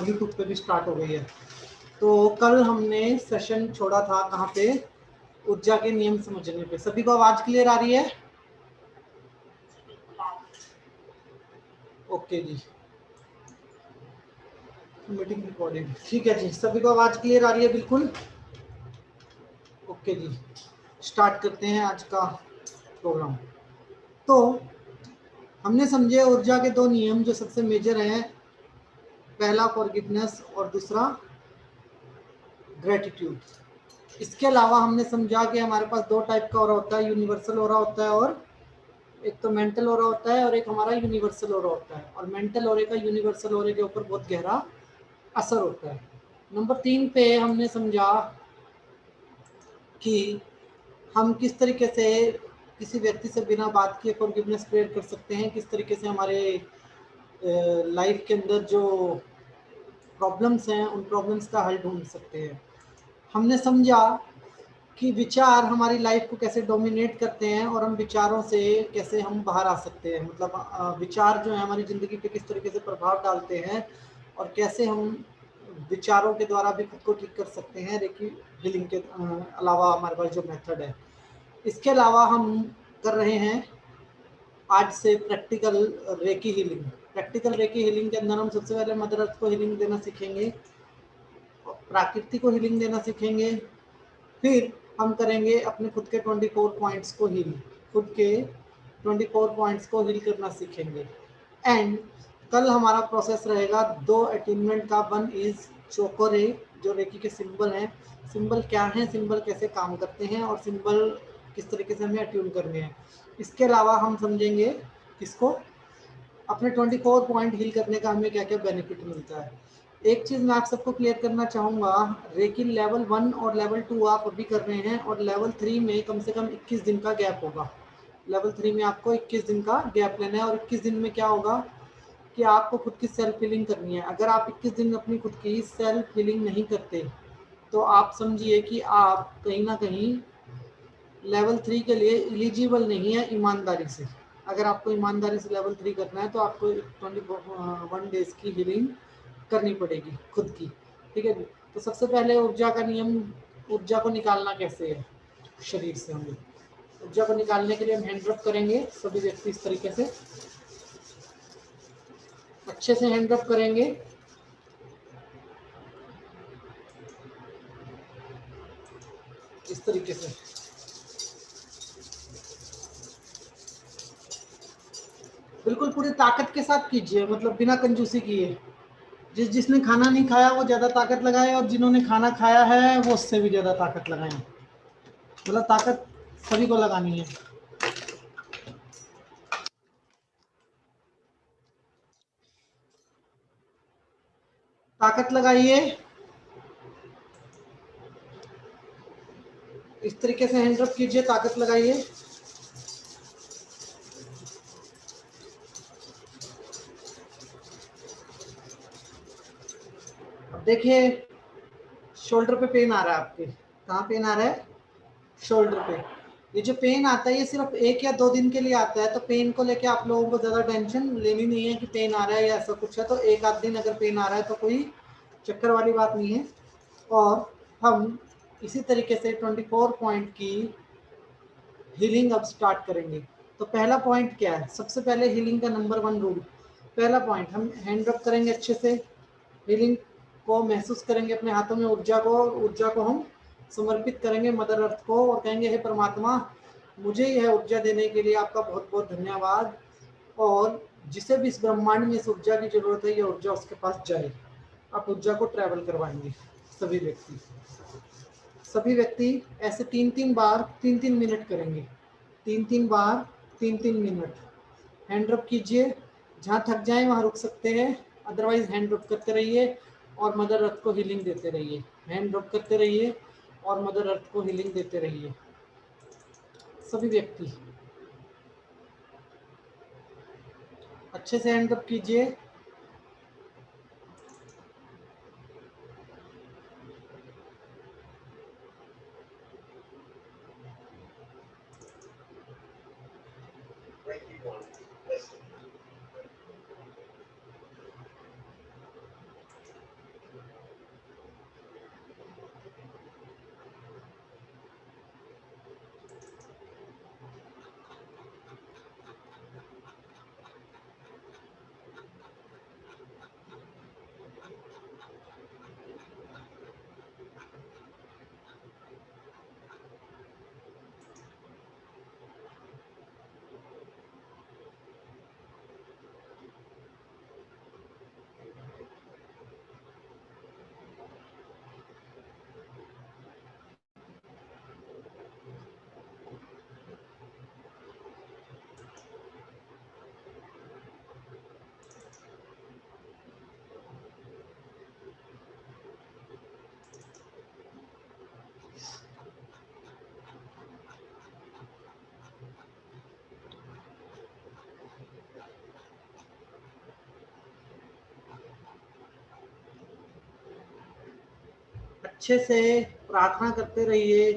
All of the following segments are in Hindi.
यूट्यूब पे भी स्टार्ट हो गई है। तो कल हमने सेशन छोड़ा था कहाँ पे, ऊर्जा के नियम समझने पे। सभी को आवाज क्लियर आ रही है? ओके जी, मीटिंग रिकॉर्डिंग ठीक है जी। सभी को आवाज क्लियर आ रही है? बिल्कुल ओके जी। स्टार्ट करते हैं आज का प्रोग्राम। तो हमने समझे ऊर्जा के दो नियम जो सबसे मेजर हैं, पहला फॉरगिवनेस और दूसरा ग्रेटिट्यूड। इसके अलावा हमने समझा कि हमारे पास दो टाइप का ऑरा होता है, यूनिवर्सल ऑरा होता है और एक तो मेंटल ऑरा होता है और एक हमारा यूनिवर्सल ऑरा होता है। और मेंटल ऑरे का यूनिवर्सल ऑरे के ऊपर बहुत गहरा असर होता है। नंबर 3 पे हमने समझा कि हम किस तरीके से किसी व्यक्ति से बिना बात किए फॉरगिवनेस क्रिएट कर सकते हैं, किस तरीके से हमारे लाइफ के अंदर जो प्रॉब्लम्स हैं उन प्रॉब्लम्स का हल ढूंढ सकते हैं। हमने समझा कि विचार हमारी लाइफ को कैसे डोमिनेट करते हैं और हम विचारों से कैसे हम बाहर आ सकते हैं। मतलब विचार जो है हमारी ज़िंदगी पे किस तरीके से प्रभाव डालते हैं और कैसे हम विचारों के द्वारा भी खुद को ठीक कर सकते हैं। रेकी हीलिंग के अलावा हमारे पास जो मेथड है, इसके अलावा हम कर रहे हैं आज से practical recce healing. Practical recce healing के अंदर हम सबसे पहले मदर अर्थ को हीलिंग देना सीखेंगे, प्रकृति को हीलिंग देना सीखेंगे, फिर हम करेंगे अपने खुद के 24 पॉइंट्स को हील, खुद के 24 पॉइंट्स को हील करना सीखेंगे। एंड कल हमारा प्रोसेस रहेगा दो अटेनमेंट का। वन इज चोकोरे, जो रेकी के सिंबल हैं। सिंबल क्या हैं, सिंबल कैसे काम करते हैं और सिंबल किस तरीके से हमें अट्यून करने हैं। इसके अलावा हम समझेंगे किसको, अपने 24 पॉइंट हील करने का हमें क्या क्या बेनिफिट मिलता है। एक चीज़ मैं आप सबको क्लियर करना चाहूँगा, रेकी लेवल 1 और लेवल 2 आप अभी कर रहे हैं और लेवल 3 में कम से कम 21 दिन का गैप होगा। लेवल 3 में आपको 21 दिन का गैप लेना है और 21 दिन में क्या होगा कि आपको खुद की सेल्फ हीलिंग करनी है। अगर आप 21 दिन अपनी खुद की सेल्फ हीलिंग नहीं करते तो आप समझिए कि आप कहीं ना कहीं लेवल 3 के लिए एलिजिबल नहीं है ईमानदारी से। अगर आपको ईमानदारी से लेवल 3 करना है तो आपको 21 डेज की हीलिंग करनी पड़ेगी खुद की। ठीक है जी। तो सबसे पहले ऊर्जा का नियम, ऊर्जा को निकालना कैसे है शरीर से। हमें ऊर्जा को निकालने के लिए हम हैंड रब करेंगे, सभी व्यक्ति इस तरीके से अच्छे से हैंड रब करेंगे। इस तरीके से बिल्कुल पूरी ताकत के साथ कीजिए, मतलब बिना कंजूसी किए। जिसने खाना नहीं खाया वो ज़्यादा ताकत लगाए और जिन्होंने खाना खाया है वो उससे भी ज़्यादा ताकत लगाएं। मतलब ताकत सभी को लगानी है। ताकत लगाइए, इस तरीके से हैंड रब कीजिए, ताकत लगाइए। अब देखिए शोल्डर पे पेन आ रहा है आपके, कहाँ पेन आ रहा है? शोल्डर पे। ये जो पेन आता है ये सिर्फ 1 या 2 दिन के लिए आता है, तो पेन को लेके आप लोगों को ज़्यादा टेंशन लेनी नहीं है कि पेन आ रहा है या ऐसा कुछ है। तो 1 आध दिन अगर पेन आ रहा है तो कोई चक्कर वाली बात नहीं है। और हम इसी तरीके से 24 पॉइंट की हीलिंग अब स्टार्ट करेंगे। तो पहला पॉइंट क्या है? सबसे पहले हीलिंग का नंबर 1 रूल, पहला पॉइंट हम हैंड रब करेंगे अच्छे से, हीलिंग को महसूस करेंगे अपने हाथों में ऊर्जा को। ऊर्जा को हम समर्पित करेंगे मदर अर्थ को और कहेंगे हे परमात्मा, मुझे यह ऊर्जा देने के लिए आपका बहुत बहुत धन्यवाद। और जिसे भी इस ब्रह्मांड में इस ऊर्जा की जरूरत है, ये ऊर्जा उसके पास जाए। आप ऊर्जा को ट्रैवल करवाएंगे सभी व्यक्ति। सभी व्यक्ति ऐसे 3-3 बार 3-3 मिनट करेंगे, 3-3 बार 3-3 मिनट हैंड रब कीजिए। जहाँ थक जाए वहाँ रुक सकते हैं, अदरवाइज हैंड रब करते रहिए और मदर अर्थ को हीलिंग देते रहिए। हैंड रब करते रहिए और मदर अर्थ को हीलिंग देते रहिए सभी व्यक्ति। अच्छे से हैंड रब कीजिए। अच्छे से प्रार्थना करते रहिए।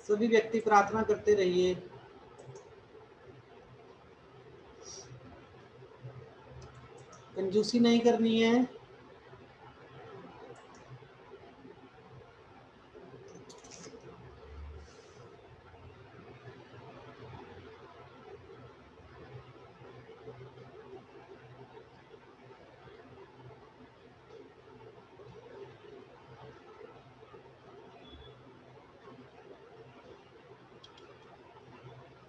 सभी व्यक्ति प्रार्थना करते रहिए। कंजूसी नहीं करनी है।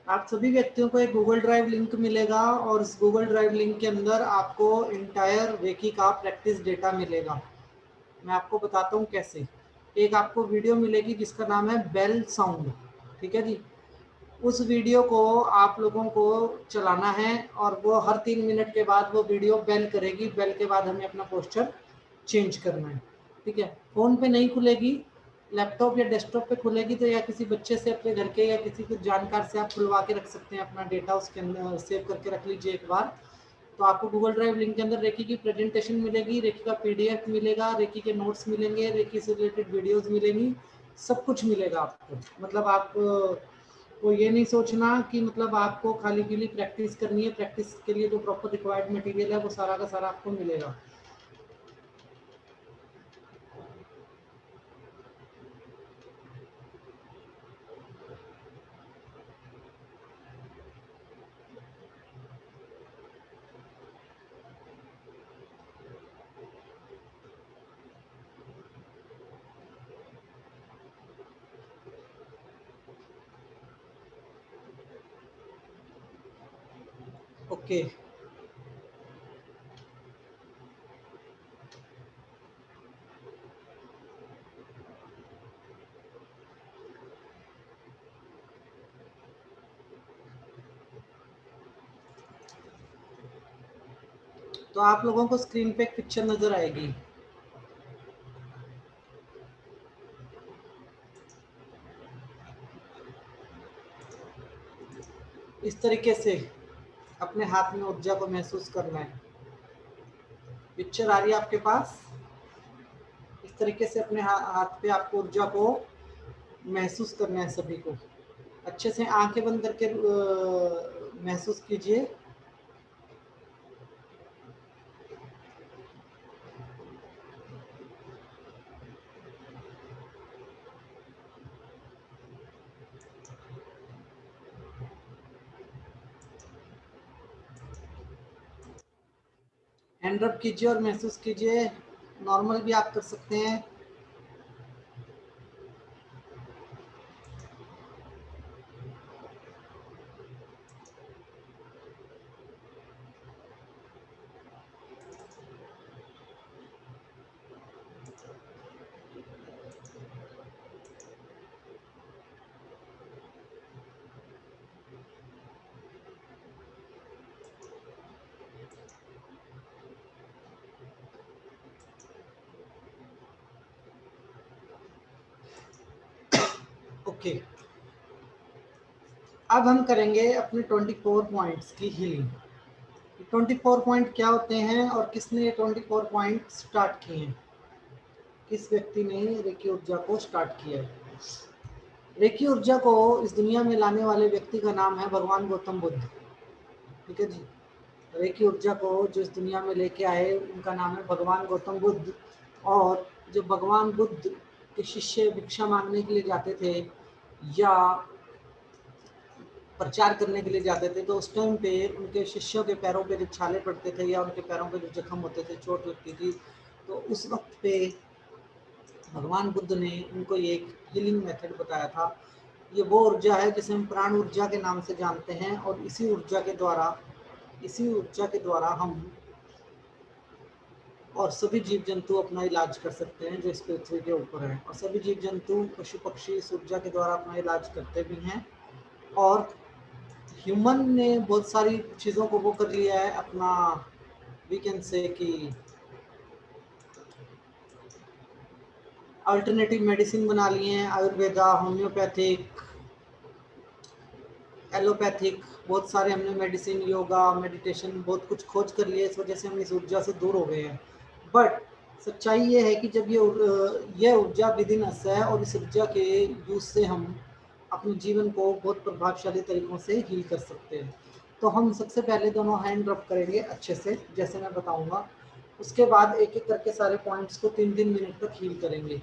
आप सभी व्यक्तियों को एक गूगल ड्राइव लिंक मिलेगा और इस गूगल ड्राइव लिंक के अंदर आपको इंटायर रेकी का प्रैक्टिस डेटा मिलेगा। मैं आपको बताता हूँ कैसे। एक आपको वीडियो मिलेगी जिसका नाम है बेल साउंड, ठीक है जी। उस वीडियो को आप लोगों को चलाना है और वो हर 3 मिनट के बाद वो वीडियो बेल करेगी। बेल के बाद हमें अपना पोस्चर चेंज करना है, ठीक है। फ़ोन पे नहीं खुलेगी, लैपटॉप या डेस्कटॉप पे खुलेगी तो या किसी बच्चे से अपने घर के या किसी कुछ जानकार से आप खुलवा के रख सकते हैं। अपना डेटा उसके अंदर सेव करके रख लीजिए एक बार। तो आपको गूगल ड्राइव लिंक के अंदर रेकी की प्रेजेंटेशन मिलेगी, रेकी का पीडीएफ मिलेगा, रेकी के नोट्स मिलेंगे, रेकी से रिलेटेड वीडियोस मिलेंगी, सब कुछ मिलेगा आपको। मतलब आप को ये नहीं सोचना कि मतलब आपको खाली के लिए प्रैक्टिस करनी है। प्रैक्टिस के लिए जो प्रॉपर रिक्वायर्ड मटेरियल है वो सारा का सारा आपको मिलेगा। ओके, तो आप लोगों को स्क्रीन पे एक पिक्चर नजर आएगी। इस तरीके से अपने हाथ में ऊर्जा को महसूस करना है। पिक्चर आ रही है आपके पास। इस तरीके से अपने हाथ पे आपको ऊर्जा को महसूस करना है सभी को। अच्छे से आंखें बंद करके महसूस कीजिए। हैंड रब कीजिए और महसूस कीजिए। नॉर्मल भी आप कर सकते हैं। ओके, अब हम करेंगे अपने 24 पॉइंट्स की हीलिंग। 24 पॉइंट क्या होते हैं और किसने ये 24 पॉइंट स्टार्ट किए हैं, किस व्यक्ति ने रेकी ऊर्जा को स्टार्ट किया है। रेकी ऊर्जा को इस दुनिया में लाने वाले व्यक्ति का नाम है भगवान गौतम बुद्ध, ठीक है जी। रेकी ऊर्जा को जो इस दुनिया में लेके आए उनका नाम है भगवान गौतम बुद्ध। और जब भगवान बुद्ध के शिष्य भिक्षा मांगने के लिए जाते थे या प्रचार करने के लिए जाते थे तो उस टाइम पे उनके शिष्यों के पैरों पे जब छाले पड़ते थे या उनके पैरों पे जो जख्म होते थे, चोट लगती थी, तो उस वक्त पे भगवान बुद्ध ने उनको ये एक हीलिंग मेथड बताया था। ये वो ऊर्जा है जिसे हम प्राण ऊर्जा के नाम से जानते हैं और इसी ऊर्जा के द्वारा हम और सभी जीव जंतु अपना इलाज कर सकते हैं जो इस पृथ्वी के ऊपर है। और सभी जीव जंतु पशु पक्षी इस ऊर्जा के द्वारा अपना इलाज करते भी हैं। और ह्यूमन ने बहुत सारी चीज़ों को वो कर लिया है अपना, वी कैन से कि अल्टरनेटिव मेडिसिन बना लिए हैं, आयुर्वेदा, होम्योपैथिक, एलोपैथिक, बहुत सारे हमने मेडिसिन, योगा, मेडिटेशन, बहुत कुछ खोज कर लिए, इस वजह से हम इस ऊर्जा से दूर हो गए हैं। बट सच्चाई ये है कि जब ये ऊर्जा विद इन अस है, और इस ऊर्जा के यूज से हम अपने जीवन को बहुत प्रभावशाली तरीकों से हील कर सकते हैं। तो हम सबसे पहले दोनों हैंड रब करेंगे अच्छे से, जैसे मैं बताऊंगा। उसके बाद एक एक करके सारे पॉइंट्स को 3-3 मिनट तक हील करेंगे।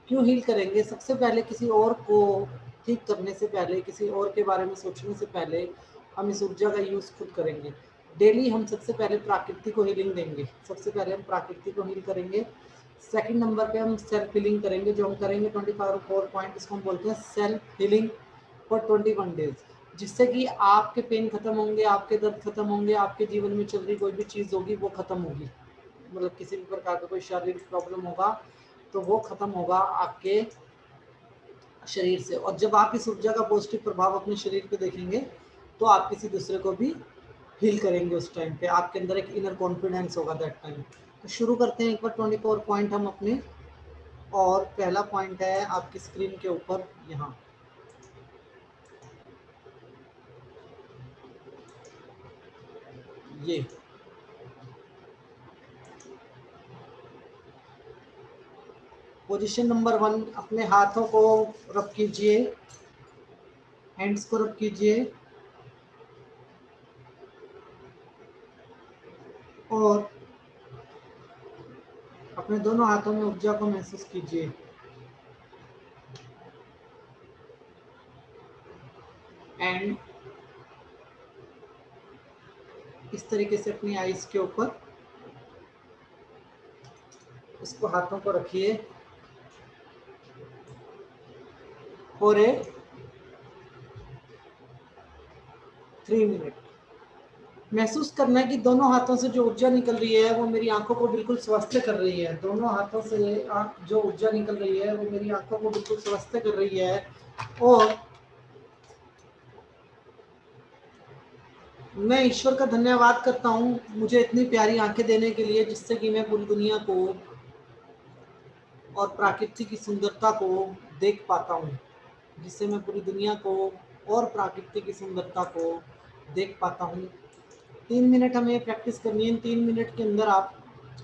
क्यों हील करेंगे? सबसे पहले किसी और को ठीक करने से पहले, किसी और के बारे में सोचने से पहले हम इस ऊर्जा का यूज़ खुद करेंगे। डेली हम सबसे पहले प्रकृति को हीलिंग देंगे। सबसे पहले हम प्रकृति को हील करेंगे। सेकंड नंबर पे हम सेल्फ हीलिंग करेंगे, जो हम करेंगे 24 पॉइंट, इसको हम बोलते हैं सेल्फ हीलिंग फॉर 21 डेज, जिससे कि आपके पेन खत्म होंगे, आपके दर्द खत्म होंगे, आपके जीवन में चल रही कोई भी चीज़ होगी वो खत्म होगी। मतलब किसी भी प्रकार का कोई शारीरिक प्रॉब्लम होगा तो वो खत्म होगा आपके शरीर से। और जब आप इस ऊर्जा का पॉजिटिव प्रभाव अपने शरीर पे देखेंगे तो आप किसी दूसरे को भी हील करेंगे। उस टाइम पे आपके अंदर एक इनर कॉन्फिडेंस होगा दैट टाइम। तो शुरू करते हैं एक बार 24 पॉइंट हम अपने। और पहला पॉइंट है आपकी स्क्रीन के ऊपर यहाँ, ये पोजीशन नंबर 1। अपने हाथों को रब कीजिए, हैंड्स को रब कीजिए, और अपने दोनों हाथों में ऊर्जा को महसूस कीजिए। एंड इस तरीके से अपनी आईज के ऊपर इसको हाथों को रखिए और 3 मिनट महसूस करना है कि दोनों हाथों से जो ऊर्जा निकल रही है वो मेरी आंखों को बिल्कुल स्वस्थ कर रही है। दोनों हाथों से जो ऊर्जा निकल रही है वो मेरी आंखों को बिल्कुल स्वस्थ कर रही है। और मैं ईश्वर का धन्यवाद करता हूँ मुझे इतनी प्यारी आंखें देने के लिए, जिससे कि मैं पूरी दुनिया को और प्रकृति की सुंदरता को देख पाता हूँ, जिससे मैं पूरी दुनिया को और प्रकृति की सुंदरता को देख पाता हूँ। 3 मिनट हमें प्रैक्टिस करनी है। 3 मिनट के अंदर आप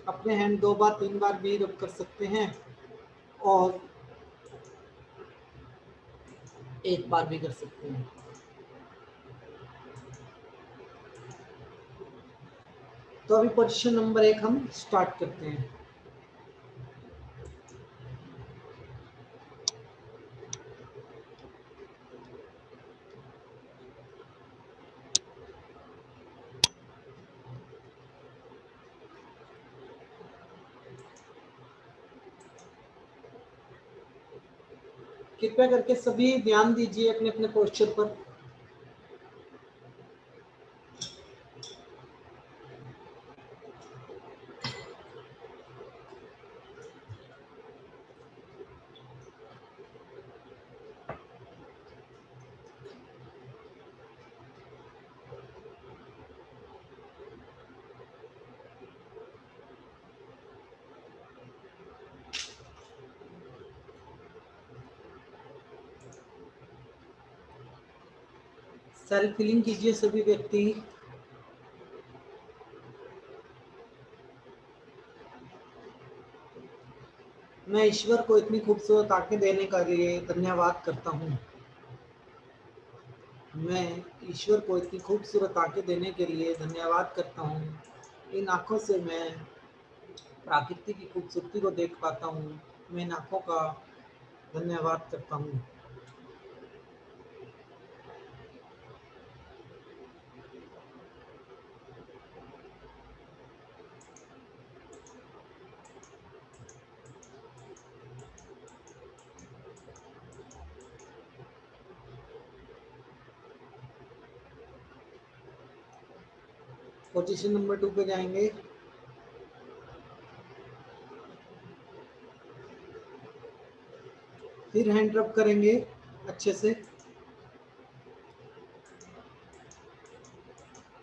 अपने हैंड 2 बार 3 बार भी रब कर सकते हैं और 1 बार भी कर सकते हैं। तो अभी पोजीशन नंबर 1 हम स्टार्ट करते हैं। कृपया करके सभी ध्यान दीजिए अपने अपने पोस्चर पर। सेल्फ हीलिंग कीजिए सभी व्यक्ति। मैं ईश्वर को इतनी खूबसूरत आंखें देने के लिए धन्यवाद करता हूँ। मैं ईश्वर को इतनी खूबसूरत आंखें देने के लिए धन्यवाद करता हूँ। इन आँखों से मैं प्रकृति की खूबसूरती को देख पाता हूँ। मैं इन आँखों का धन्यवाद करता हूँ। पोजीशन नंबर 2 पे जाएंगे। फिर हैंड रब करेंगे अच्छे से।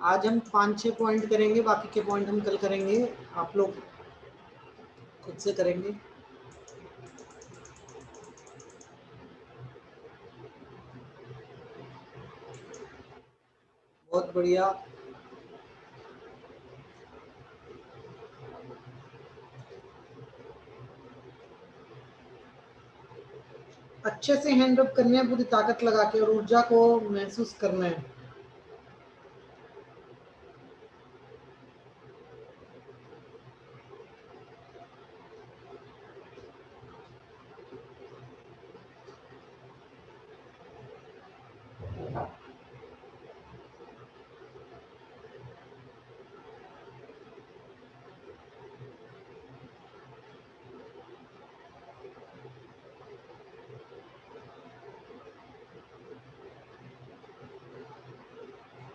आज हम 5-6 पॉइंट करेंगे, बाकी के पॉइंट हम कल करेंगे। आप लोग खुद से करेंगे। बहुत बढ़िया। अच्छे से हैंड रब करने हैं पूरी ताकत लगा के और ऊर्जा को महसूस करना है।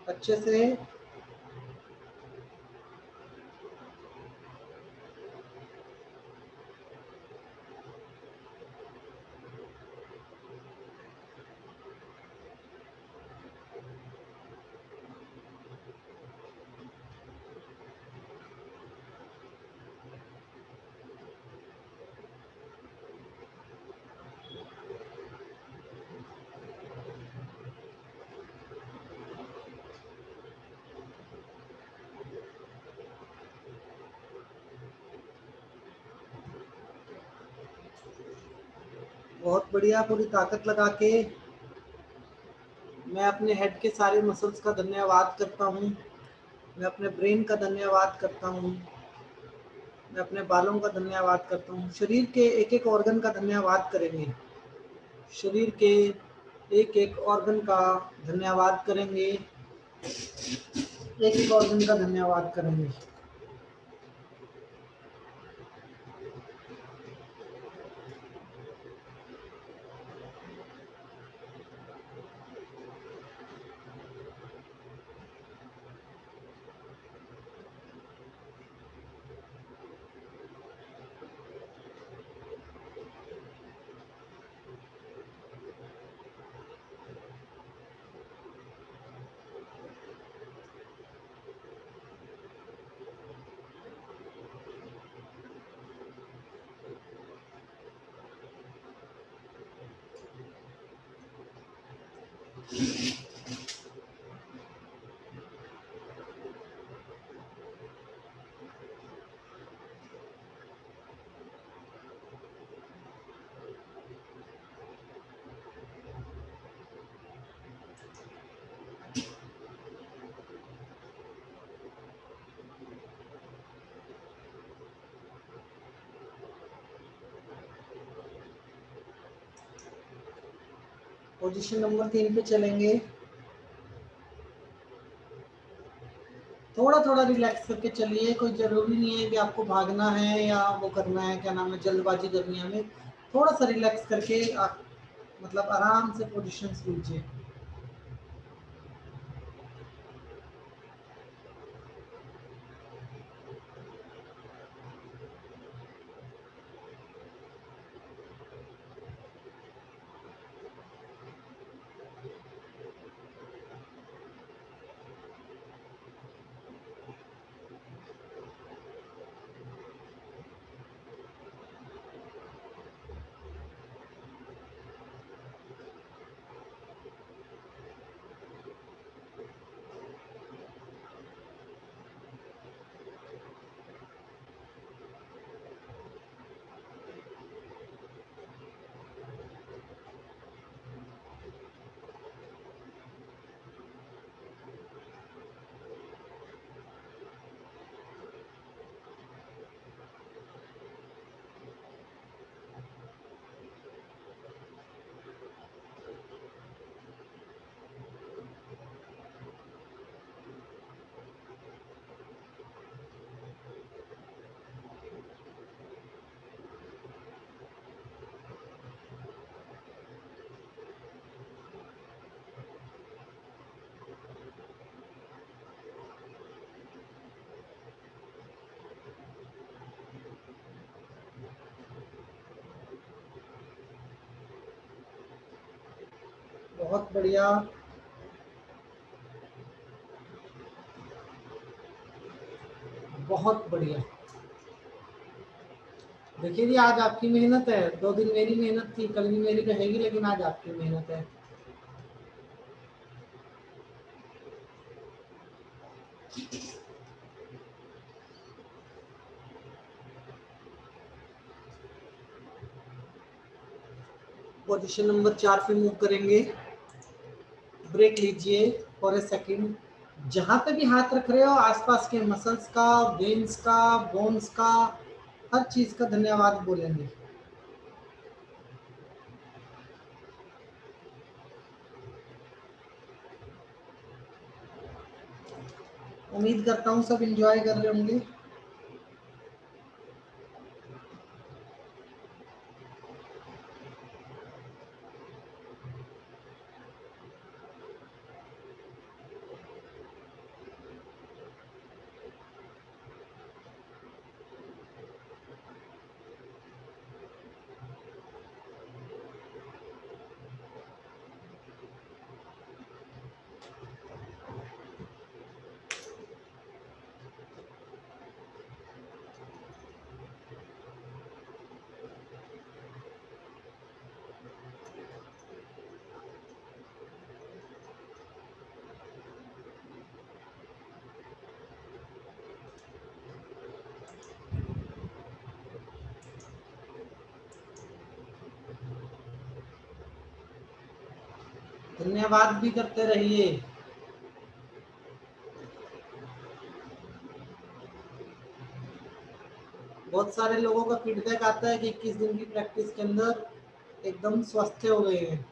अच्छे से बहुत बढ़िया, पूरी ताकत लगा के मैं अपने हेड के सारे मसल्स का धन्यवाद करता हूँ। मैं अपने ब्रेन का धन्यवाद करता हूँ। मैं अपने बालों का धन्यवाद करता हूँ। शरीर के एक एक ऑर्गन का धन्यवाद करेंगे। शरीर के एक एक ऑर्गन का धन्यवाद करेंगे। एक एक ऑर्गन का धन्यवाद करेंगे। पोजीशन नंबर 3 पे चलेंगे। थोड़ा थोड़ा रिलैक्स करके चलिए। कोई जरूरी नहीं है कि आपको भागना है या वो करना है, क्या नाम है, जल्दबाजी करनी है हमें। थोड़ा सा रिलैक्स करके आप मतलब आराम से पोजीशन लीजिए। बहुत बढ़िया। बहुत बढ़िया। देखिए जी, आज आपकी मेहनत है। 2 दिन मेरी मेहनत थी, कल भी मेरी रहेगी, लेकिन आज आपकी मेहनत है। पोजीशन नंबर 4 पे मूव करेंगे। ब्रेक लीजिए फॉर ए सेकंड। जहां पे भी हाथ रख रहे हो आसपास के मसल्स का, वेन्स का, बोन्स का, हर चीज का धन्यवाद बोलेंगे। उम्मीद करता हूँ सब एंजॉय कर रहे होंगे। धन्यवाद भी करते रहिए। बहुत सारे लोगों का फीडबैक आता है कि 21 दिन की प्रैक्टिस के अंदर एकदम स्वस्थ हो गए हैं।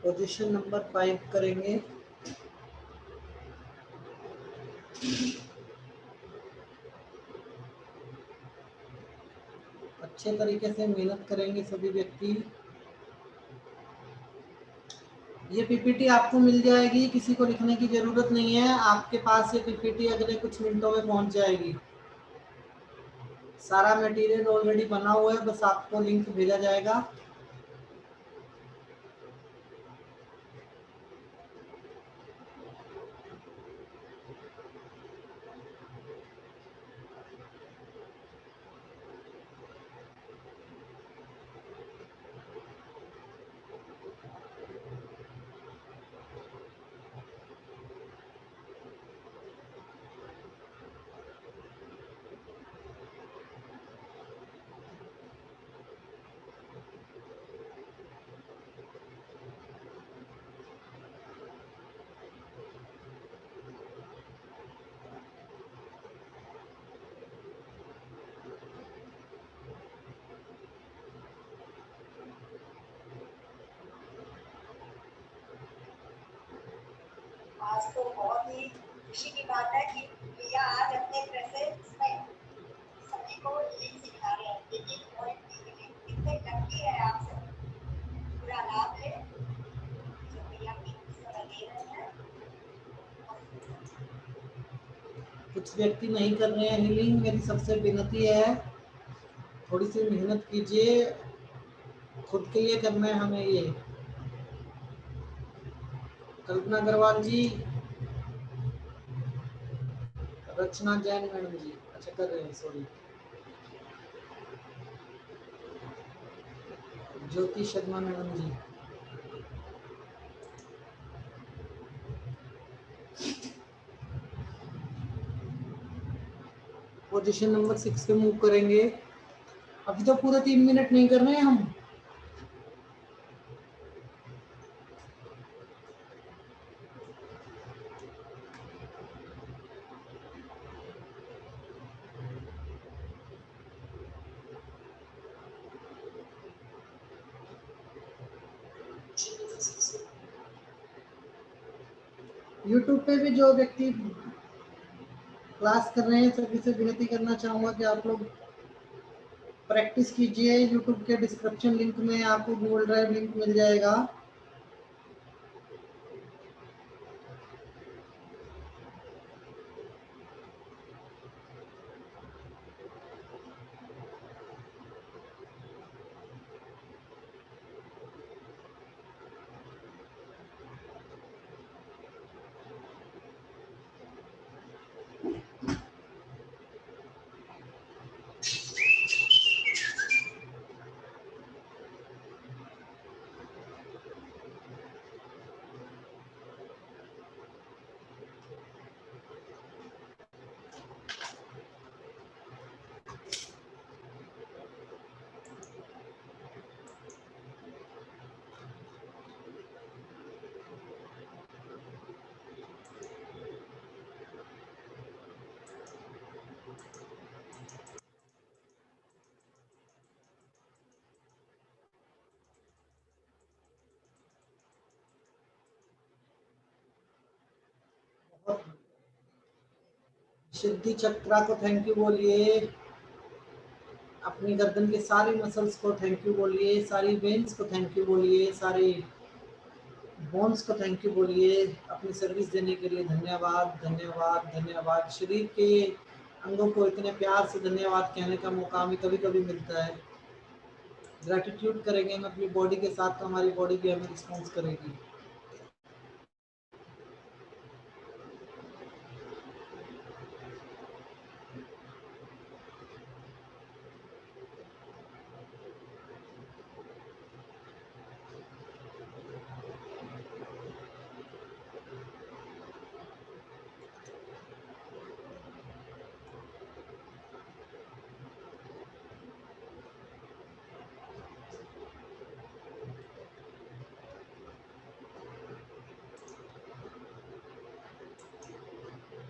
पोजीशन नंबर 5 करेंगे। अच्छे तरीके से मेहनत करेंगे सभी व्यक्ति। ये पीपीटी आपको मिल जाएगी, किसी को लिखने की जरूरत नहीं है, आपके पास ये पीपीटी अगले कुछ मिनटों में पहुंच जाएगी। सारा मटेरियल ऑलरेडी बना हुआ है, बस आपको लिंक भेजा जाएगा। आज तो बहुत ही खुशी की बात है कि प्रिया आज अपने प्रेजेंस में सभी को लिंक सिखा रहे हैं। लेकिन पॉइंट कितने लकी है आप सब, पूरा लाभ ले जो प्रिया की सलाह दे रहे हैं। कुछ व्यक्ति नहीं कर रहे हैं हीलिंग, मेरी सबसे विनती है थोड़ी सी मेहनत कीजिए, खुद के लिए करना है हमें ये। कल्पना अग्रवाल जी, रचना जैन मैडम जी, अच्छा कर रहे हैं, सॉरी। ज्योति शर्मा मैडम जी। पोजीशन नंबर 6 पे मूव करेंगे। अभी तो पूरे 3 मिनट नहीं कर रहे हैं हम। यूट्यूब पे भी जो व्यक्ति क्लास कर रहे हैं सभी से विनती करना चाहूँगा कि आप लोग प्रैक्टिस कीजिए। यूट्यूब के डिस्क्रिप्शन लिंक में आपको गूगल ड्राइव लिंक मिल जाएगा। सिद्धि चक्रा को थैंक यू बोलिए। अपनी गर्दन के सारी मसल्स को थैंक यू बोलिए, सारी वेन्स को थैंक यू बोलिए, सारे बोन्स को थैंक यू बोलिए। अपनी सर्विस देने के लिए धन्यवाद धन्यवाद धन्यवाद। शरीर के अंगों को इतने प्यार से धन्यवाद कहने का मौका हमें कभी कभी मिलता है। ग्रैटिट्यूड करेंगे हम अपनी बॉडी के साथ तो हमारी बॉडी भी हमें रिस्पॉन्स करेगी।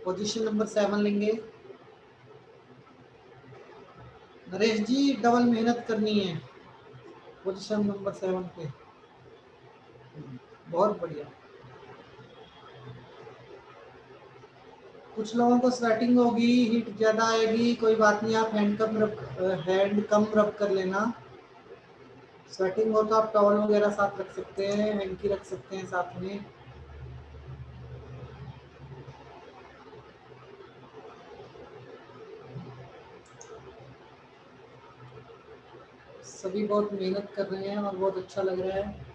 पोजीशन नंबर 7 लेंगे। नरेश जी डबल मेहनत करनी है पोजीशन नंबर 7 पे। बहुत बढ़िया। कुछ लोगों को स्वेटिंग होगी, हीट ज्यादा आएगी, कोई बात नहीं, आप हैंड कम रब कर लेना। स्वेटिंग हो तो आप टॉवल वगैरह साथ रख सकते हैं, हैंकी रख सकते हैं साथ में। सभी बहुत मेहनत कर रहे हैं और बहुत अच्छा लग रहा है।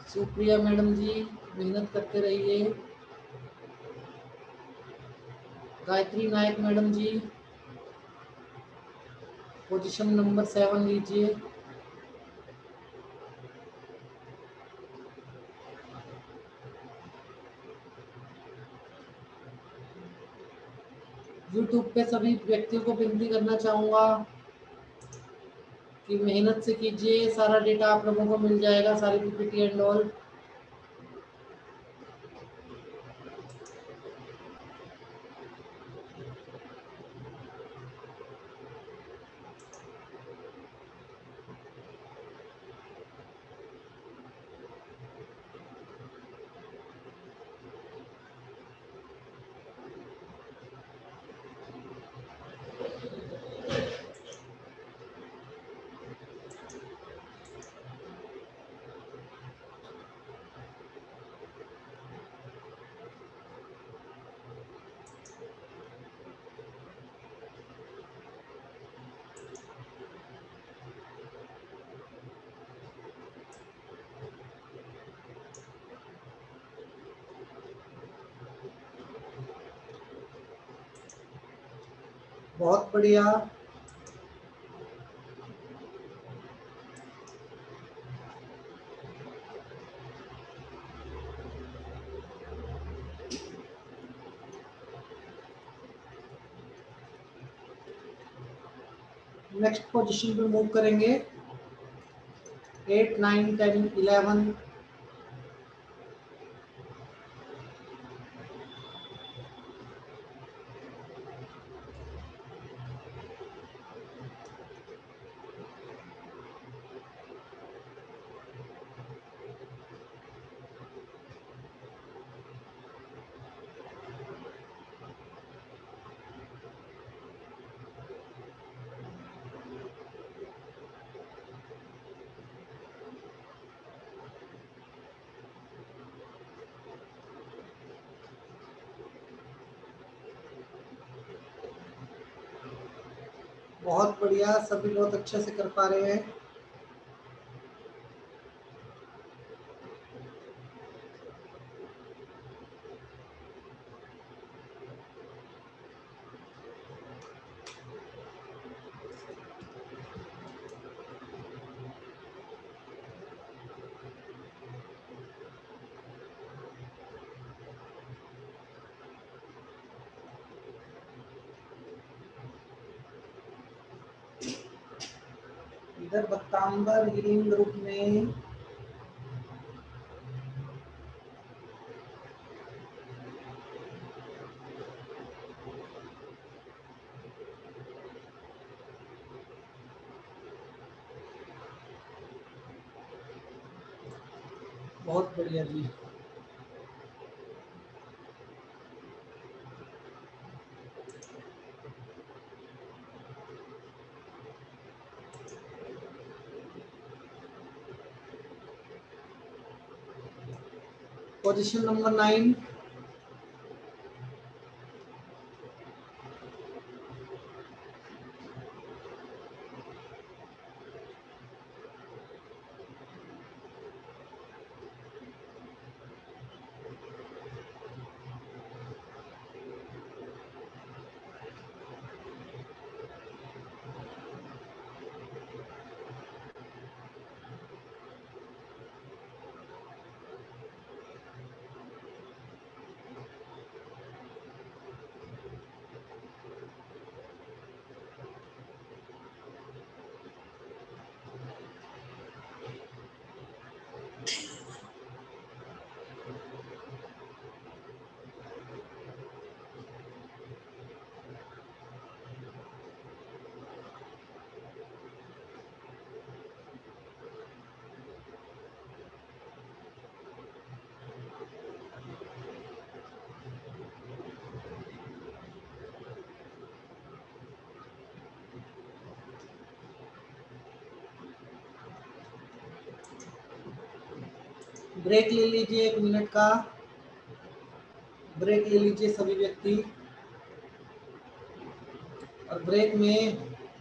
सुप्रिया मैडम जी मेहनत करते रहिए। गायत्री नायक मैडम जी पोजीशन नंबर 7 लीजिए। यूट्यूब पे सभी व्यक्तियों को विनती करना चाहूँगा कि मेहनत से कीजिए। सारा डेटा आप लोगों को मिल जाएगा, सारी पीपीटी एंड ऑल। बहुत बढ़िया। नेक्स्ट पोजीशन पे मूव करेंगे। 8 9 10 11। बहुत बढ़िया, सभी बहुत अच्छे से कर पा रहे हैं। इधर बत्तांबर हीलिंग ग्रुप में बहुत बढ़िया जी। Position number 9। ब्रेक ले लीजिए, 1 मिनट का ब्रेक ले लीजिए सभी व्यक्ति। और ब्रेक में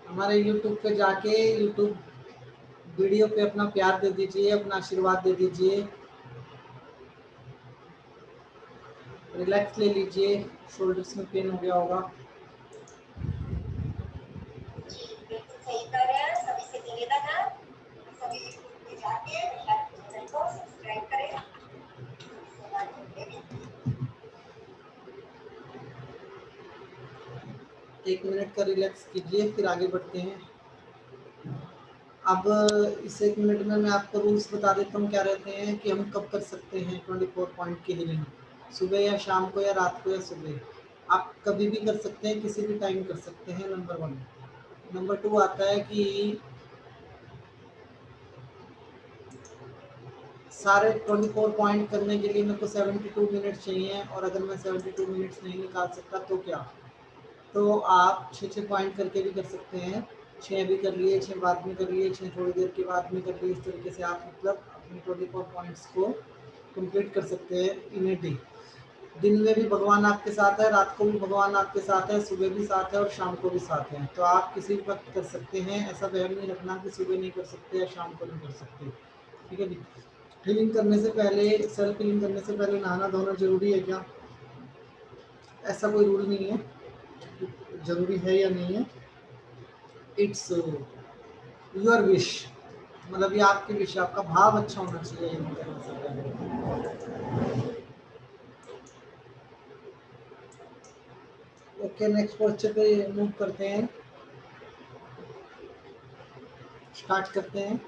हमारे YouTube पे जाके YouTube वीडियो पे अपना प्यार दे दीजिए, अपना आशीर्वाद दे दीजिए। रिलैक्स ले लीजिए, शोल्डर्स में पेन हो गया होगा। जी बिल्कुल सही कर रहे हैं। सभी से निवेदन है सभी यूट्यूब पे जाके मेरा चैनल को सब्सक्राइब करें। एक मिनट का रिलैक्स कीजिए, फिर आगे बढ़ते हैं। अब इस 1 मिनट में मैं आपको रूल्स बता देता हूँ क्या रहते हैं कि हम कब कर सकते हैं 24 पॉइंट की हीलिंग। सुबह या शाम को या रात को या सुबह, आप कभी भी कर सकते हैं, किसी भी टाइम कर सकते हैं, नंबर 1। नंबर 2 आता है कि सारे 24 पॉइंट करने के लिए मेरे को 72 मिनट चाहिए, और अगर मैं 72 मिनट्स नहीं निकाल सकता तो क्या? तो आप 6-6 पॉइंट करके भी कर सकते हैं। 6 भी कर लिए, 6 बाद में कर लिए, 6 थोड़ी देर के बाद में कर लिए। इस तरीके से आप मतलब अपने 24 पॉइंट्स को कंप्लीट कर सकते हैं इन ए डे। दिन में भी भगवान आपके साथ है, रात को भी भगवान आपके साथ है, सुबह भी साथ है और शाम को भी साथ है। तो आप किसी भी वक्त कर सकते हैं। ऐसा वहम नहीं रखना कि सुबह नहीं कर सकते या शाम को नहीं कर सकते। ठीक है जी। हीलिंग करने से पहले, सेल्फ हीलिंग करने से पहले नहाना धोना जरूरी है क्या? ऐसा कोई रूल नहीं है, जरूरी है या नहीं है। इट्स योर विश, मतलब ये आपकी विश, आपका भाव अच्छा होना चाहिए हीलिंग करने से पहले। ओके, नेक्स्ट पोस्चर पे मूव करते हैं, स्टार्ट करते हैं।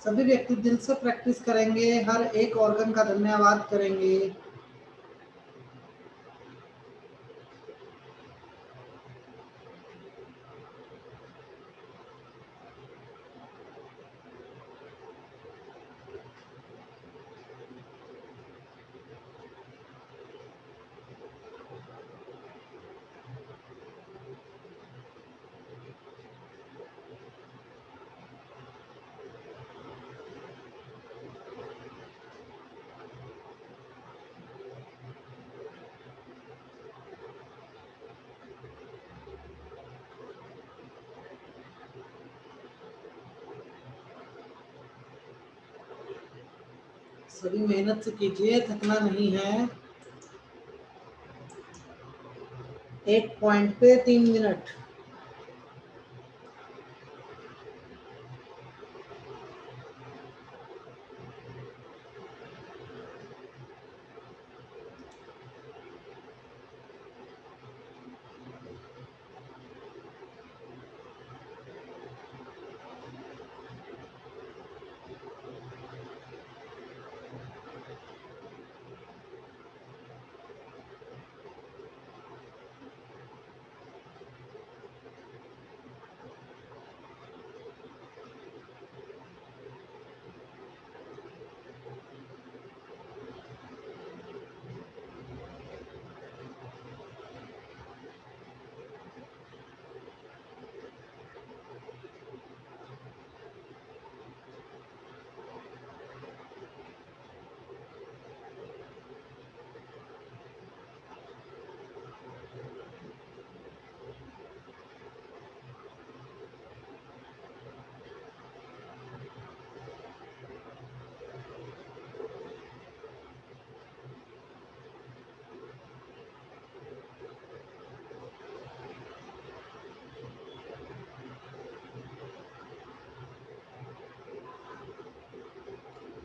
सभी व्यक्ति दिल से प्रैक्टिस करेंगे, हर एक ऑर्गन का धन्यवाद करेंगे। सभी मेहनत से कीजिए, थकना नहीं है। 1 पॉइंट पे 3 मिनट।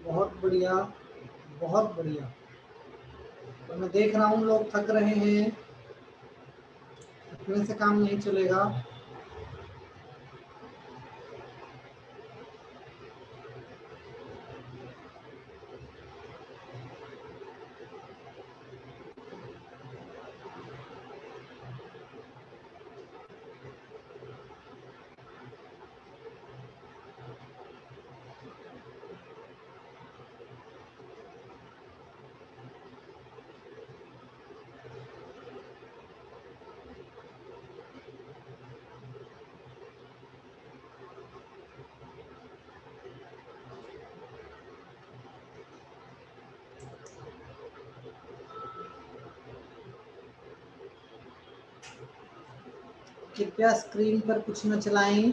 बहुत बढ़िया, बहुत बढ़िया। तो मैं देख रहा हूँ लोग थक रहे हैं, थकने से काम नहीं चलेगा। कृपया स्क्रीन पर कुछ न चलाएं।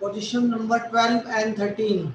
Position number 12 and 13.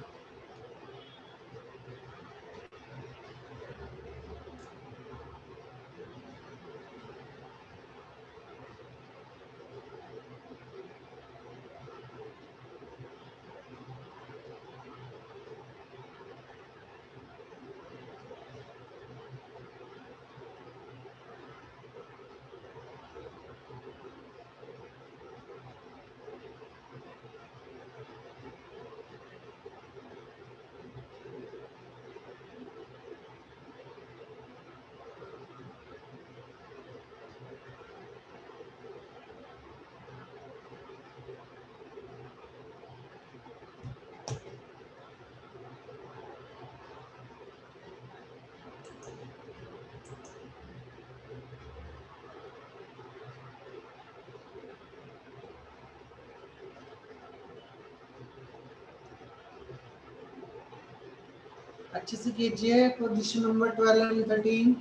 अच्छे से कीजिए। Position number 12 and 13।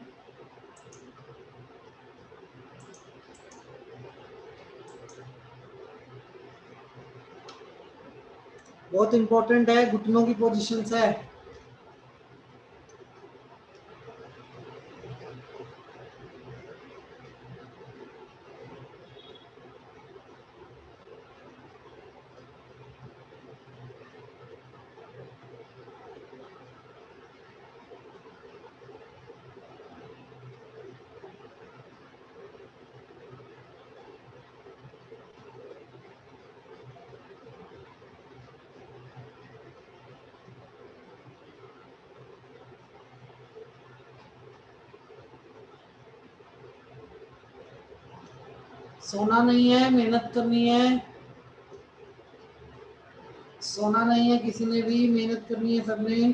बहुत इंपॉर्टेंट है, घुटनों की पोजीशंस है। सोना नहीं है, मेहनत करनी है। सोना नहीं है किसी ने भी, मेहनत करनी है सबने।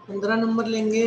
पंद्रह नंबर लेंगे।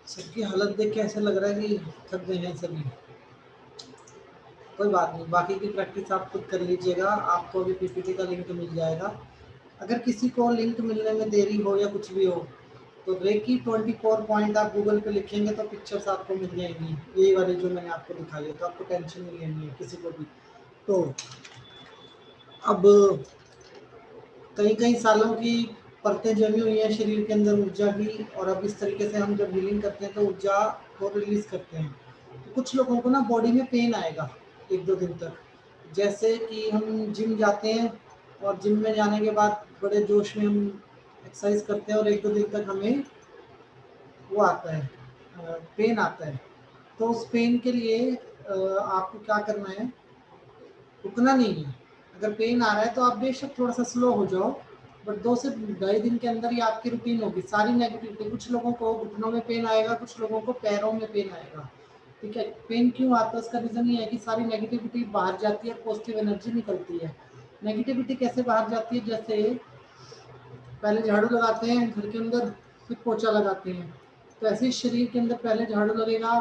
सबकी हालत देख के ऐसा लग रहा है कि थक गए हैं सभी। कोई बात नहीं, बाकी की प्रैक्टिस आप खुद कर लीजिएगा। आपको अभी पीपीटी का लिंक मिल जाएगा। अगर किसी को लिंक मिलने में देरी हो या कुछ भी हो तो रेकी 24 पॉइंट आप गूगल पे लिखेंगे तो पिक्चर्स आपको मिल जाएंगी, यही वाली जो मैंने आपको दिखाई है। तो आपको टेंशन नहीं लेनी है किसी को भी। तो अब कई कई सालों की परतें जमी हुई हैं शरीर के अंदर ऊर्जा की, और अब इस तरीके से हम जब हीलिंग करते हैं तो ऊर्जा को रिलीज करते हैं। तो कुछ लोगों को ना बॉडी में पेन आएगा 1-2 दिन तक। जैसे कि हम जिम जाते हैं और जिम में जाने के बाद बड़े जोश में हम एक्सरसाइज करते हैं और 1-2 दिन तक हमें वो आता है, पेन आता है। तो उस पेन के लिए आपको क्या करना है, रुकना नहीं है। अगर पेन आ रहा है तो आप बेशक थोड़ा सा स्लो हो जाओ, बट 2 से ढाई दिन के अंदर ही आपकी रूटीन होगी। सारी नेगेटिविटी, कुछ लोगों को घुटनों में पेन आएगा, कुछ लोगों को पैरों में पेन आएगा। ठीक है, पेन क्यों आता है उसका रीज़न ये है कि सारी नेगेटिविटी बाहर जाती है, पॉजिटिव एनर्जी निकलती है। नेगेटिविटी कैसे बाहर जाती है, जैसे पहले झाड़ू लगाते हैं घर के अंदर, फिर पोछा लगाते हैं। तो ऐसे ही शरीर के अंदर पहले झाड़ू लगेगा,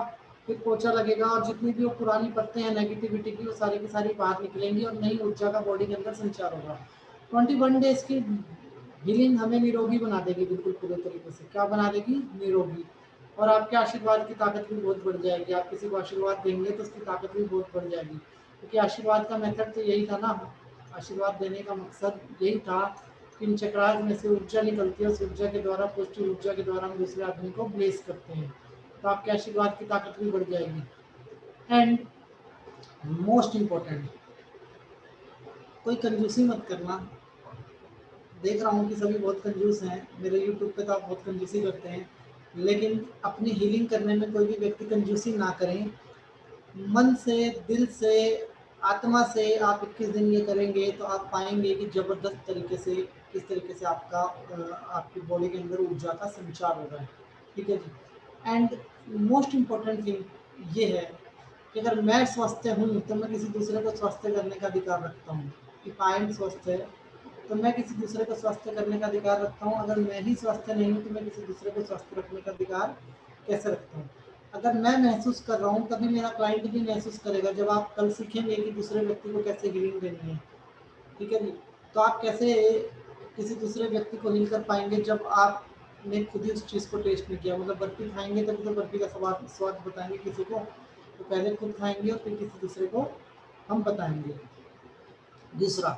फिर पोछा लगेगा, और जितनी भी वो पुरानी पत्ते हैं नेगेटिविटी की, वो सारी की सारी बाहर निकलेंगी और नई ऊर्जा का बॉडी के अंदर संचार होगा। 21 डेज की हीलिंग हमें निरोगी बना देगी, बिल्कुल पूरे तरीके से। क्या बना देगी? निरोगी। और आपके आशीर्वाद की ताकत भी बहुत बढ़ जाएगी। आप किसी को आशीर्वाद देंगे तो उसकी ताकत भी बहुत बढ़ जाएगी, क्योंकि आशीर्वाद का मेथड तो यही था ना, आशीर्वाद देने का मकसद यही था कि इन चक्रास में से ऊर्जा निकलती है, उस ऊर्जा के द्वारा, पॉजिटिव ऊर्जा के द्वारा हम दूसरे आदमी को ब्लेस करते हैं, तो आपके आशीर्वाद की ताकत भी बढ़ जाएगी। एंड मोस्ट इम्पोर्टेंट, कोई कंजूसी मत करना। देख रहा हूँ कि सभी बहुत कंजूस हैं, मेरे यूट्यूब पे तो आप बहुत कंजूसी करते हैं, लेकिन अपनी हीलिंग करने में कोई भी व्यक्ति कंजूसी ना करें। मन से, दिल से, आत्मा से आप 21 दिन ये करेंगे तो आप पाएंगे कि ज़बरदस्त तरीके से किस तरीके से आपकी बॉडी के अंदर ऊर्जा का संचार हो रहा है। ठीक है जी। एंड मोस्ट इम्पोर्टेंट थिंग ये है कि अगर मैं स्वस्थ हूँ तो मैं किसी दूसरे को स्वस्थ करने का अधिकार रखता हूँ। इफ आई एम स्वस्थ है तो मैं किसी दूसरे को स्वस्थ करने का अधिकार रखता हूँ। अगर मैं ही स्वस्थ नहीं हूँ तो मैं किसी दूसरे को स्वस्थ रखने का अधिकार कैसे रखता हूँ? अगर मैं महसूस कर रहा हूँ तभी मेरा क्लाइंट भी महसूस करेगा। जब आप कल सीखेंगे कि दूसरे व्यक्ति को कैसे हीलिंग देनी है, ठीक है जी, तो आप कैसे किसी दूसरे व्यक्ति को हील कर पाएंगे जब आपने खुद ही उस चीज़ को टेस्ट नहीं किया। मतलब बर्फी खाएंगे तभी तो बर्फी का स्वाद स्वाद बताएंगे किसी को, तो पहले खुद खाएंगे और फिर किसी दूसरे को हम बताएंगे। दूसरा,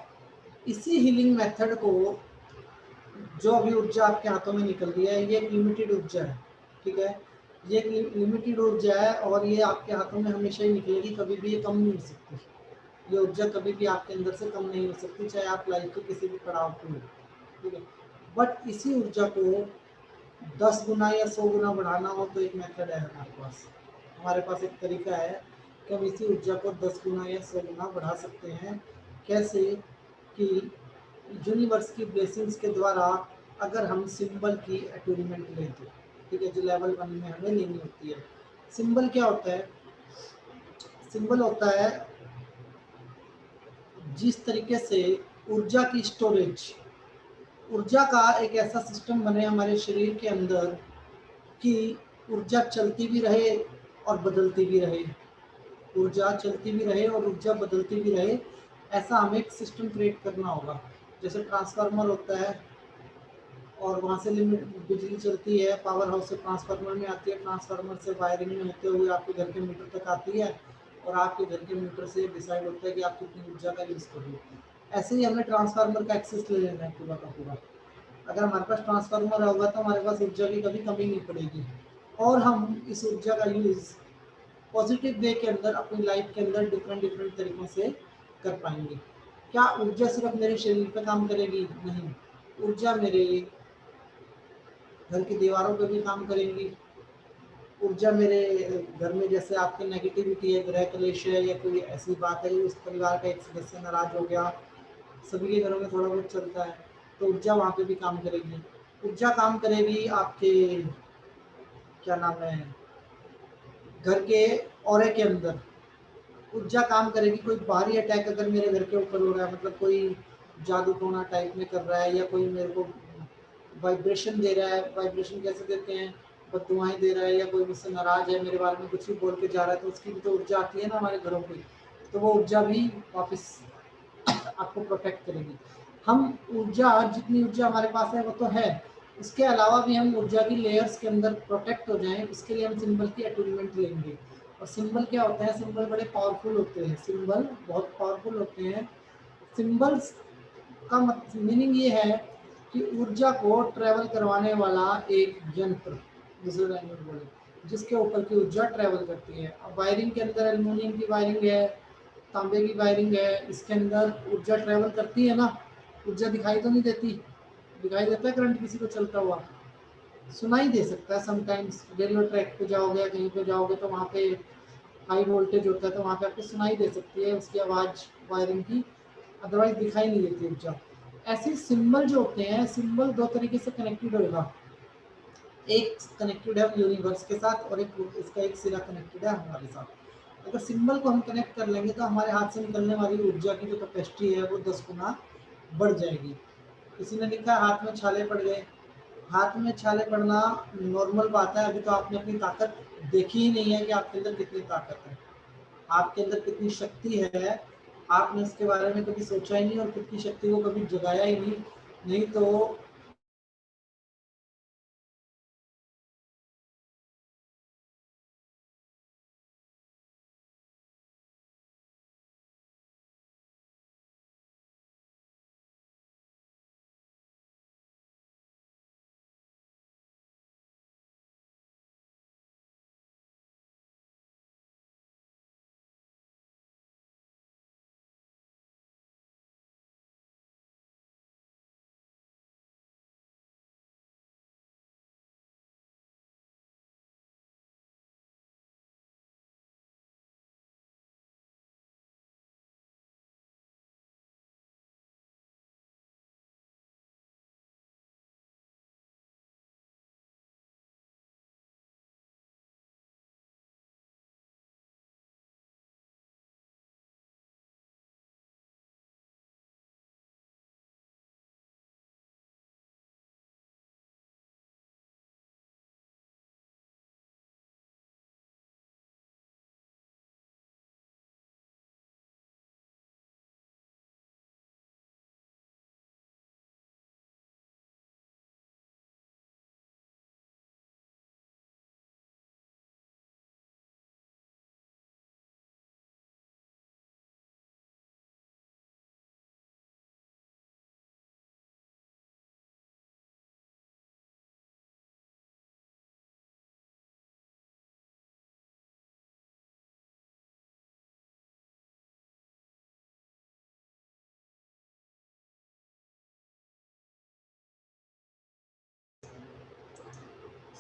इसी हीलिंग मेथड को, जो अभी ऊर्जा आपके हाथों में निकल रही है, ये एक लिमिटेड ऊर्जा है। ठीक है, ये एक लिमिटेड ऊर्जा है और ये आपके हाथों में हमेशा ही निकलेगी, कभी भी ये कम नहीं हो सकती। ये ऊर्जा कभी भी आपके अंदर से कम नहीं हो सकती, चाहे आप लाइफ के किसी भी पड़ाव पे हो। ठीक है, बट इसी ऊर्जा को 10 गुना या 100 गुना बढ़ाना हो तो एक मेथड है हमारे पास एक तरीका है कि हम इसी ऊर्जा को 10 गुना या 100 गुना बढ़ा सकते हैं। कैसे? कि यूनिवर्स की ब्लेसिंग्स के द्वारा, अगर हम सिंबल की अटूनमेंट लें तो। ठीक है, जो लेवल 1 में हमें लेनी होती है। सिंबल क्या होता है? सिंबल होता है जिस तरीके से ऊर्जा की स्टोरेज, ऊर्जा का एक ऐसा सिस्टम बने हमारे शरीर के अंदर कि ऊर्जा चलती भी रहे और बदलती भी रहे, ऊर्जा चलती भी रहे और ऊर्जा बदलती भी रहे। ऐसा हमें एक सिस्टम क्रिएट करना होगा। जैसे ट्रांसफार्मर होता है और वहाँ से लिमिट बिजली चलती है, पावर हाउस से ट्रांसफार्मर में आती है, ट्रांसफार्मर से वायरिंग में होते हुए आपके घर के मीटर तक आती है, और आपके घर के मीटर से डिसाइड होता है कि आप कितनी ऊर्जा का यूज़ कर रहे हो। ऐसे ही हमें ट्रांसफार्मर का एक्सेस ले लेना है पूरा का पूरा। अगर हमारे पास ट्रांसफार्मर होगा तो हमारे पास ऊर्जा की कभी कमी नहीं पड़ेगी, और हम इस ऊर्जा का यूज़ पॉजिटिव वे के अंदर अपनी लाइफ के अंदर डिफरेंट डिफरेंट तरीकों से कर पाएंगे। क्या ऊर्जा सिर्फ मेरे शरीर पर काम करेगी? नहीं, ऊर्जा मेरे घर की दीवारों पे भी काम करेंगी। ऊर्जा मेरे घर में, जैसे आपकी नेगेटिविटी है, ग्रह क्लेश है, या कोई ऐसी बात है, उस परिवार का एक सदस्य नाराज हो गया, सभी के घरों में थोड़ा बहुत चलता है, तो ऊर्जा वहाँ पे भी काम करेगी। ऊर्जा काम करेगी आपके, क्या नाम है, घर के औरे के अंदर ऊर्जा काम करेगी। कोई बाहरी अटैक अगर मेरे घर के ऊपर हो रहा है, मतलब कोई जादू टोना टाइप में कर रहा है, या कोई मेरे को वाइब्रेशन दे रहा है, वाइब्रेशन कैसे देते हैं, बददुआएं दे रहा है, या कोई मुझसे नाराज है, मेरे बारे में कुछ भी बोल के जा रहा है, तो उसकी भी तो ऊर्जा आती है ना हमारे घरों पे, तो वो ऊर्जा भी वापस आपको प्रोटेक्ट करेगी। हम ऊर्जा, जितनी ऊर्जा हमारे पास है वो तो है, इसके अलावा भी हम ऊर्जा की लेयर्स के अंदर प्रोटेक्ट हो जाएं, इसके लिए हम सिंबल की अटूनमेंट लेंगे। और सिंबल क्या होता है? सिंबल बड़े पावरफुल होते हैं, सिंबल बहुत पावरफुल होते हैं। सिंबल्स का मीनिंग ये है कि ऊर्जा को ट्रेवल करवाने वाला एक यंत्र, दूसरे लैंग्वेज बोले, जिसके ऊपर की ऊर्जा ट्रेवल करती है। अब वायरिंग के अंदर एल्युमिनियम की वायरिंग है, तांबे की वायरिंग है, इसके अंदर ऊर्जा ट्रेवल करती है ना, ऊर्जा दिखाई तो नहीं देती। दिखाई देता है करंट किसी को चलता हुआ? सुनाई दे सकता है समटाइम्स। रेलवे ट्रैक पे जाओगे, कहीं पे जाओगे तो वहाँ पे हाई वोल्टेज होता है, तो वहाँ पे आपको सुनाई दे सकती है उसकी आवाज़ वायरिंग की, अदरवाइज दिखाई नहीं देती ऊर्जा। ऐसे सिंबल जो होते हैं, सिंबल दो तरीके से कनेक्टेड होगा। एक कनेक्टेड है यूनिवर्स के साथ, और एक इसका एक सिरा कनेक्टेड है हमारे साथ। अगर सिंबल को हम कनेक्ट कर लेंगे तो हमारे हाथ से निकलने वाली ऊर्जा की जो कैपेसिटी है वो 10 गुना बढ़ जाएगी। किसी ने लिखा है हाथ में छाले पड़ गए। हाथ में छाले पड़ना नॉर्मल बात है, अभी तो आपने अपनी ताकत देखी ही नहीं है कि आपके अंदर कितनी ताकत है, आपके अंदर कितनी शक्ति है। आपने इसके बारे में कभी सोचा ही नहीं और खुद की शक्ति को कभी जगाया ही नहीं। नहीं तो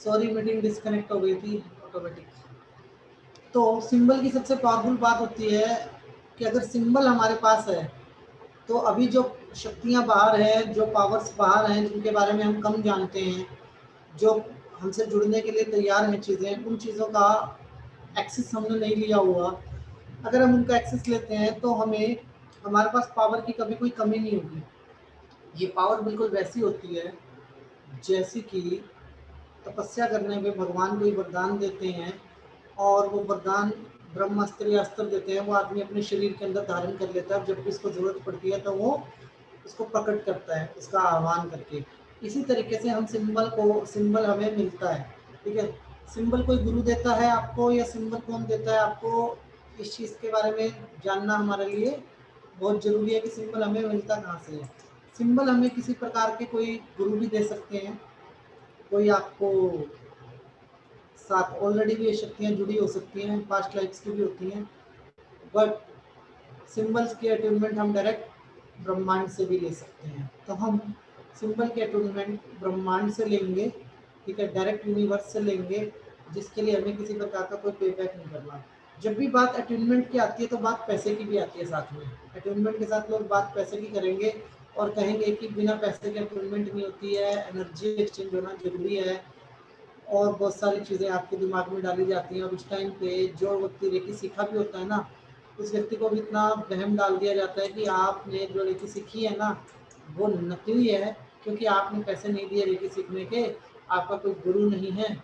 सॉरी, मीटिंग डिस्कनेक्ट हो गई थी ऑटोमेटिक। तो सिंबल की सबसे पावरफुल बात होती है कि अगर सिंबल हमारे पास है तो अभी जो शक्तियाँ बाहर हैं, जो पावर्स बाहर हैं जिनके बारे में हम कम जानते हैं, जो हमसे जुड़ने के लिए तैयार हैं चीज़ें, उन चीज़ों का एक्सेस हमने नहीं लिया हुआ। अगर हम उनका एक्सेस लेते हैं तो हमें हमारे पास पावर की कभी कोई कमी नहीं होगी। ये पावर बिल्कुल वैसी होती है जैसी कि तपस्या करने में भगवान कोई वरदान देते हैं और वो वरदान ब्रह्मास्त्र या अस्त्र देते हैं, वो आदमी अपने शरीर के अंदर धारण कर लेता है। जब भी इसको जरूरत पड़ती है तो वो उसको प्रकट करता है, उसका आह्वान करके। इसी तरीके से हम सिंबल हमें मिलता है, ठीक है। सिंबल कोई गुरु देता है आपको या सिंबल कौन देता है आपको, इस चीज़ के बारे में जानना हमारे लिए बहुत ज़रूरी है कि सिंबल हमें मिलता कहाँ से है। सिंबल हमें किसी प्रकार के कोई गुरु भी दे सकते हैं, कोई आपको साथ ऑलरेडी भी ये शक्तियाँ जुड़ी हो सकती हैं, पास्ट लाइफ्स की भी होती हैं। बट सिंबल्स की अटूनमेंट हम डायरेक्ट ब्रह्मांड से भी ले सकते हैं। तो हम सिंबल के अटूनमेंट ब्रह्मांड से लेंगे, ठीक है, डायरेक्ट यूनिवर्स से लेंगे, जिसके लिए हमें किसी प्रकार का कोई पे बैक नहीं करना। जब भी बात अटूनमेंट की आती है तो बात पैसे की भी आती है साथ में। अटूनमेंट के साथ लोग बात पैसे की करेंगे और कहेंगे कि बिना पैसे के अटूनमेंट नहीं होती है, एनर्जी एक्सचेंज होना जरूरी है और बहुत सारी चीज़ें आपके दिमाग में डाली जाती हैं। और उस टाइम पे जो व्यक्ति रेकी सीखा भी होता है ना, उस व्यक्ति को भी इतना वहम डाल दिया जाता है कि आपने जो रेकी सीखी है ना वो नकली है, क्योंकि आपने पैसे नहीं दिए रेकी सीखने के, आपका कोई गुरु नहीं है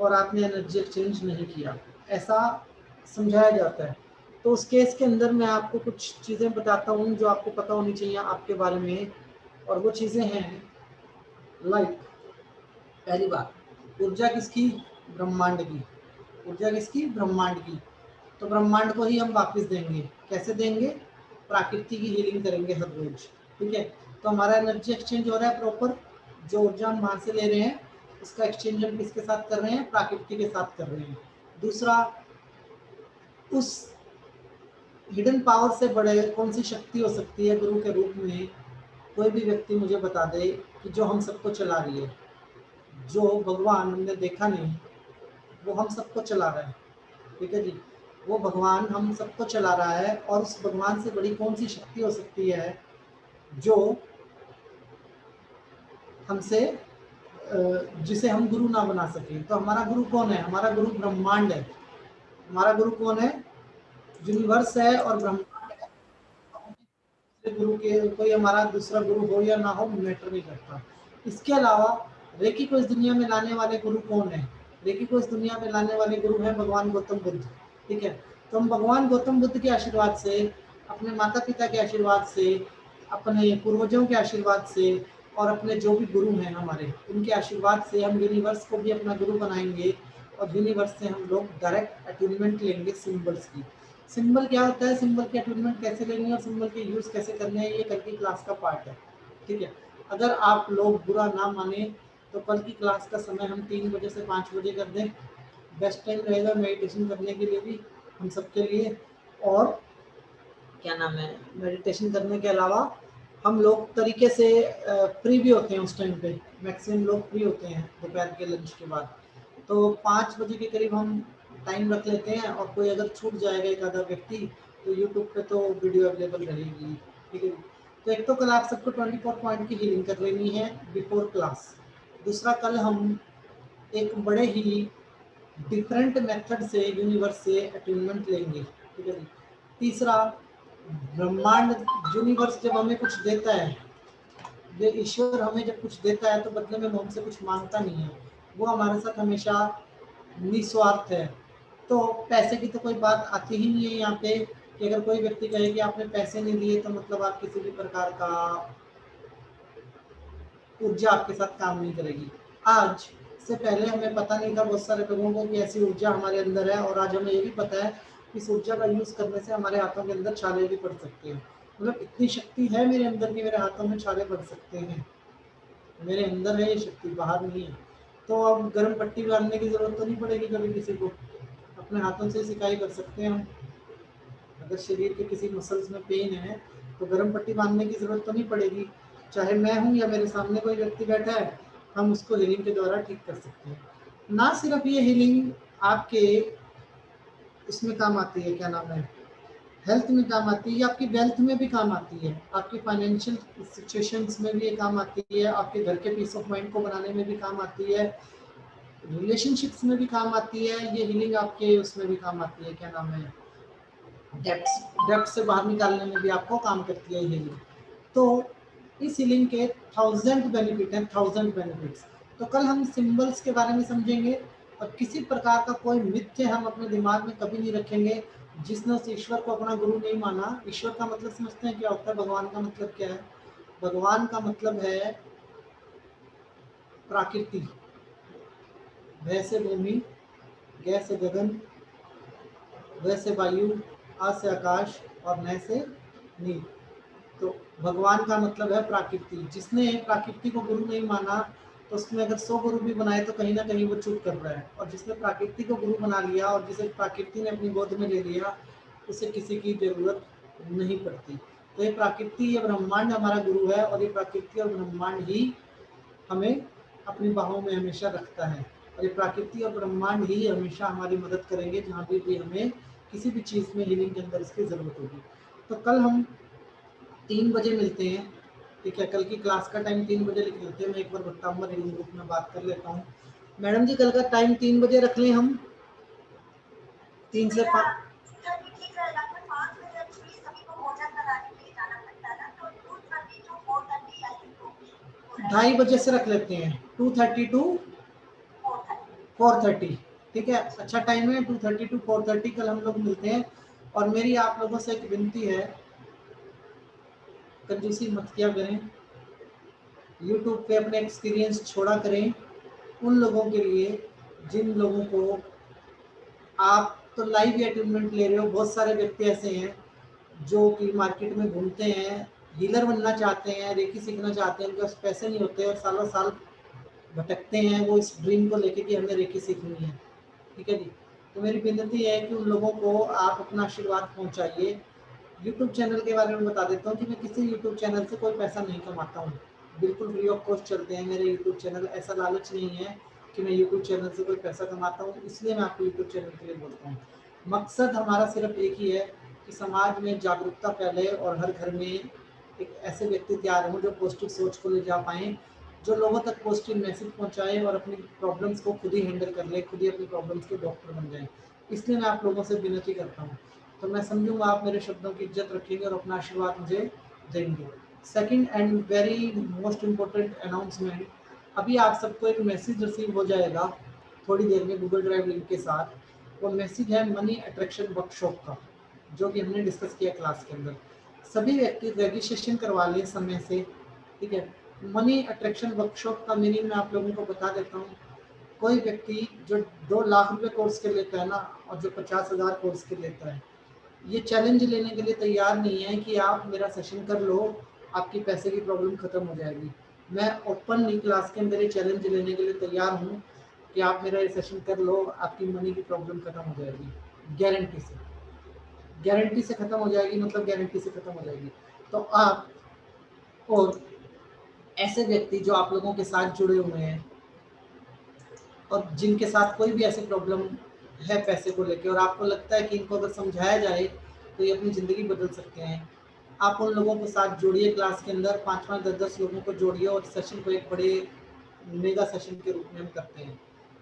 और आपने एनर्जी एक्सचेंज नहीं किया, ऐसा समझाया जाता है। तो उस केस के अंदर मैं आपको कुछ चीज़ें बताता हूँ जो आपको पता होनी चाहिए आपके बारे में। और वो चीज़ें हैं लाइक, पहली बात, ऊर्जा किसकी? ब्रह्मांड की। ऊर्जा किसकी? ब्रह्मांड की। तो ब्रह्मांड को ही हम वापस देंगे। कैसे देंगे? प्रकृति की हीलिंग करेंगे हर रोज, ठीक है। तो हमारा एनर्जी एक्सचेंज हो रहा है प्रॉपर, जो ऊर्जा हम वहां से ले रहे हैं उसका एक्सचेंज हम किसके साथ कर रहे हैं? प्रकृति के साथ कर रहे हैं। दूसरा, उस हिडन पावर से बड़े कौन सी शक्ति हो सकती है गुरु के रूप में? कोई भी व्यक्ति मुझे बता दे कि जो हम सबको चला रही है, जो भगवान हमने देखा नहीं वो हम सबको चला रहा है, ठीक है जी। वो भगवान हम सबको चला रहा है और उस भगवान से बड़ी कौन सी शक्ति हो सकती है जो हमसे जिसे हम गुरु ना बना सके? तो हमारा गुरु कौन है? हमारा गुरु ब्रह्मांड है। हमारा गुरु कौन है? यूनिवर्स है और ब्रह्मांड है। गुरु के कोई हमारा दूसरा गुरु हो या ना हो मैटर नहीं करता। इसके अलावा रेकी को इस दुनिया में लाने वाले गुरु कौन है? रेकी को इस दुनिया में लाने वाले गुरु हैं भगवान गौतम बुद्ध। ठीक है, तो हम भगवान गौतम बुद्ध के आशीर्वाद से, अपने माता पिता के आशीर्वाद से, अपने पूर्वजों के आशीर्वाद से और अपने जो भी गुरु हैं हमारे, उनके आशीर्वाद से हम यूनिवर्स को भी अपना गुरु बनाएंगे और यूनिवर्स से हम लोग डायरेक्ट अटूनमेंट लेंगे सिंबल्स की। सिंबल क्या होता है, सिंबल के अटूनमेंट कैसे लेंगे और सिंबल के यूज कैसे करने हैं, ये कल की क्लास का पार्ट है। ठीक है, अगर आप लोग बुरा ना माने तो कल की क्लास का समय हम 3 बजे से 5 बजे कर दें। बेस्ट टाइम रहेगा मेडिटेशन करने के लिए भी हम सबके लिए। और क्या नाम है, मेडिटेशन करने के अलावा हम लोग तरीके से फ्री भी होते हैं उस टाइम पे, मैक्सिमम लोग फ्री होते हैं दोपहर के लंच के बाद। तो 5 बजे के करीब हम टाइम रख लेते हैं और कोई अगर छूट जाएगा एक आधा व्यक्ति तो यूट्यूब पे तो वीडियो अवेलेबल रहेगी। ठीक है, तो एक तो कल आप सबको 24 पॉइंट की हीलिंग कर लेनी है बिफोर क्लास। दूसरा, कल हम एक बड़े ही डिफरेंट मेथड से यूनिवर्स से अटूनमेंट लेंगे। ठीक है, तीसरा, ब्रह्मांड यूनिवर्स जब हमें कुछ देता है, जो ईश्वर हमें जब कुछ देता है तो बदले में वो हमसे कुछ मांगता नहीं है, वो हमारे साथ हमेशा निस्वार्थ है। तो पैसे की तो कोई बात आती ही नहीं है यहाँ पे कि अगर कोई व्यक्ति कहे कि आपने पैसे नहीं दिए तो मतलब आप किसी भी प्रकार का ऊर्जा आपके साथ काम नहीं करेगी। आज से पहले हमें पता नहीं था बहुत सारे लोगों को कि ऐसी ऊर्जा हमारे अंदर है, और आज हमें ये भी पता है कि इस ऊर्जा का यूज करने से हमारे हाथों के अंदर छाले भी पड़ सकते हैं। मतलब इतनी शक्ति है मेरे अंदर कि मेरे हाथों में छाले पड़ सकते हैं। मेरे अंदर है ये शक्ति, बाहर नहीं है। तो अब गर्म पट्टी बांधने की जरूरत तो नहीं पड़ेगी कभी किसी को, अपने हाथों से सिकाई कर सकते हैं हम। अगर शरीर के किसी मसल्स में पेन है तो गर्म पट्टी बांधने की जरूरत तो नहीं पड़ेगी, चाहे मैं हूँ या मेरे सामने कोई व्यक्ति बैठा है, हम उसको हीलिंग के द्वारा ठीक कर सकते हैं। ना सिर्फ ये हीलिंग आपके इसमें काम आती है, क्या नाम है, हेल्थ में काम आती है, आपकी वेल्थ में भी काम आती है, आपकी फाइनेंशियल सिचुएशंस में भी ये काम आती है, आपके घर के पीस ऑफ माइंड को बनाने में भी काम आती है, रिलेशनशिप्स में भी काम आती है। ये हीलिंग आपके उसमें भी काम आती है, क्या नाम है, डेप्थ से बाहर निकालने में भी आपको काम करती है हीलिंग। तो इस हीलिंग के 1000 बेनिफिट हैं, 1000 बेनिफिट्स। तो कल हम सिंबल्स के बारे में समझेंगे और किसी प्रकार का कोई मिथ्य हम अपने दिमाग में कभी नहीं रखेंगे। जिसने उस ईश्वर को अपना गुरु नहीं माना, ईश्वर का मतलब समझते हैं क्या होता है, भगवान का मतलब क्या है? भगवान का मतलब है प्राकृति, भय से भूमि, गै से गगन, व से वायु, आ से आकाश और न से नील। तो भगवान का मतलब है प्राकृति। जिसने प्राकृति को गुरु नहीं माना तो उसमें अगर 100 गुरु भी बनाए तो कहीं ना कहीं वो चूक कर रहा है, और जिसने प्राकृति को गुरु बना लिया और जिसे प्राकृति ने अपनी गोद में ले लिया, उसे किसी की जरूरत नहीं पड़ती। तो ये प्राकृति, ये ब्रह्मांड हमारा गुरु है, और ये प्राकृति और ब्रह्मांड ही हमें अपनी बाहों में हमेशा रखता है, और ये प्राकृति और ब्रह्मांड ही हमेशा हमारी मदद करेंगे जहाँ भी हमें किसी भी चीज़ में हीलिंग के अंदर इसकी ज़रूरत होगी। तो कल हम 3 बजे मिलते हैं। ठीक है, कल की क्लास का टाइम 3 बजे लिख लेते हैं। मैं एक बार भट्टा उमर हीलिंग ग्रुप में बात कर लेता हूँ। मैडम जी, कल का टाइम 3 बजे रख लें हम, 3 से 5। 2:30 बजे से रख लेते हैं, 2:30 to 4:30। ठीक है, अच्छा टाइम है, 2:30 to 4:30 कल हम लोग मिलते हैं। और मेरी आप लोगों से एक विनती है, कंजूसी मत किया करें, यूट्यूब पे अपने एक्सपीरियंस छोड़ा करें उन लोगों के लिए जिन लोगों को आप तो लाइव अटैचमेंट ले रहे हो। बहुत सारे व्यक्ति ऐसे हैं जो कि मार्केट में घूमते हैं, हीलर बनना चाहते हैं, रेकी सीखना चाहते हैं, उनके पास पैसे नहीं होते और सालों साल भटकते हैं वो इस ड्रीम को लेके कि हमें रेकी सीखनी है। ठीक है जी, तो मेरी विनती है कि उन लोगों को आप अपना आशीर्वाद पहुंचाइए। यूट्यूब चैनल के बारे में बता देता हूँ कि मैं किसी यूट्यूब चैनल से कोई पैसा नहीं कमाता हूँ, बिल्कुल फ्री ऑफ कॉस्ट चलते हैं मेरे यूट्यूब चैनल। ऐसा लालच नहीं है कि मैं यूट्यूब चैनल से कोई पैसा कमाता हूँ, इसलिए मैं आपको यूट्यूब चैनल के लिए बोलता हूँ। मकसद हमारा सिर्फ एक ही है कि समाज में जागरूकता फैले और हर घर में एक ऐसे व्यक्ति तैयार हों जो पॉजिटिव सोच को ले जा पाएँ, जो लोगों तक पॉजिटिव मैसेज पहुँचाए और अपनी प्रॉब्लम्स को खुद ही हैंडल कर ले, खुद ही अपनी प्रॉब्लम्स के डॉक्टर बन जाए। इसलिए मैं आप लोगों से विनती करता हूँ। तो मैं समझूंगा आप मेरे शब्दों की इज्जत रखेंगे और अपना आशीर्वाद मुझे देंगे। Second and very most important announcement, अभी आप सबको एक मैसेज रिसीव हो जाएगा थोड़ी देर में गूगल ड्राइव लिंक के साथ। वो मैसेज है मनी अट्रैक्शन वर्कशॉप का, जो कि हमने डिस्कस किया क्लास के अंदर। सभी व्यक्ति रजिस्ट्रेशन करवा लें समय से, ठीक है। मनी अट्रैक्शन वर्कशॉप का मीनिंग मैं आप लोगों को बता देता हूँ। कोई व्यक्ति जो 2 लाख रुपए कोर्स के लेता है ना, और जो 50,000 कोर्स के लेता है, ये चैलेंज लेने के लिए तैयार नहीं है कि आप मेरा सेशन कर लो, आपकी पैसे की प्रॉब्लम खत्म हो जाएगी। मैं ओपनली क्लास के अंदर ये चैलेंज लेने के लिए तैयार हूँ कि आप मेरा ये सेशन कर लो, आपकी मनी की प्रॉब्लम खत्म हो जाएगी, गारंटी से। गारंटी से खत्म हो जाएगी, मतलब गारंटी से खत्म हो जाएगी। तो आप और ऐसे व्यक्ति जो आप लोगों के साथ जुड़े हुए हैं और जिनके साथ कोई भी ऐसी प्रॉब्लम है पैसे को लेके, और आपको लगता है कि इनको अगर समझाया जाए तो ये अपनी ज़िंदगी बदल सकते हैं, आप उन लोगों के साथ जोड़िए। क्लास के अंदर 5-5, 10-10 लोगों को जोड़िए और सेशन को एक बड़े मेगा सेशन के रूप में हम करते हैं,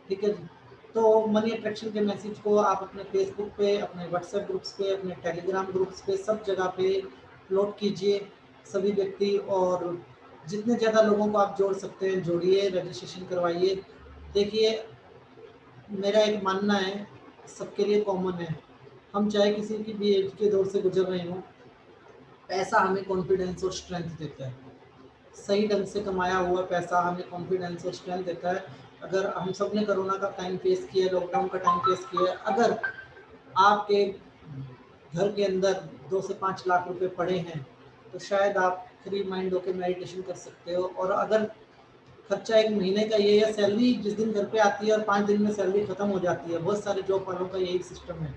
ठीक है जी। तो मनी अट्रैक्शन के मैसेज को आप अपने फेसबुक पे, अपने व्हाट्सएप ग्रुप्स पे, अपने टेलीग्राम ग्रुप्स पे, सब जगह पे अपलोड कीजिए सभी व्यक्ति, और जितने ज़्यादा लोगों को आप जोड़ सकते हैं जोड़िए, रजिस्ट्रेशन करवाइए। देखिए, मेरा एक मानना है, सबके लिए कॉमन है, हम चाहे किसी की भी एज के दौर से गुजर रहे हों, पैसा हमें कॉन्फिडेंस और स्ट्रेंथ देता है। सही ढंग से कमाया हुआ पैसा हमें कॉन्फिडेंस और स्ट्रेंथ देता है। अगर हम सब ने कोरोना का टाइम फेस किया है, लॉकडाउन का टाइम फेस किया है, अगर आपके घर के अंदर 2 से 5 लाख रुपए पड़े हैं, तो शायद आप फ्री माइंड होकर मेडिटेशन कर सकते हो। और अगर खर्चा 1 महीने का ये है, सैलरी जिस दिन घर पे आती है और 5 दिन में सैलरी खत्म हो जाती है, बहुत सारे जॉब वालों का यही सिस्टम है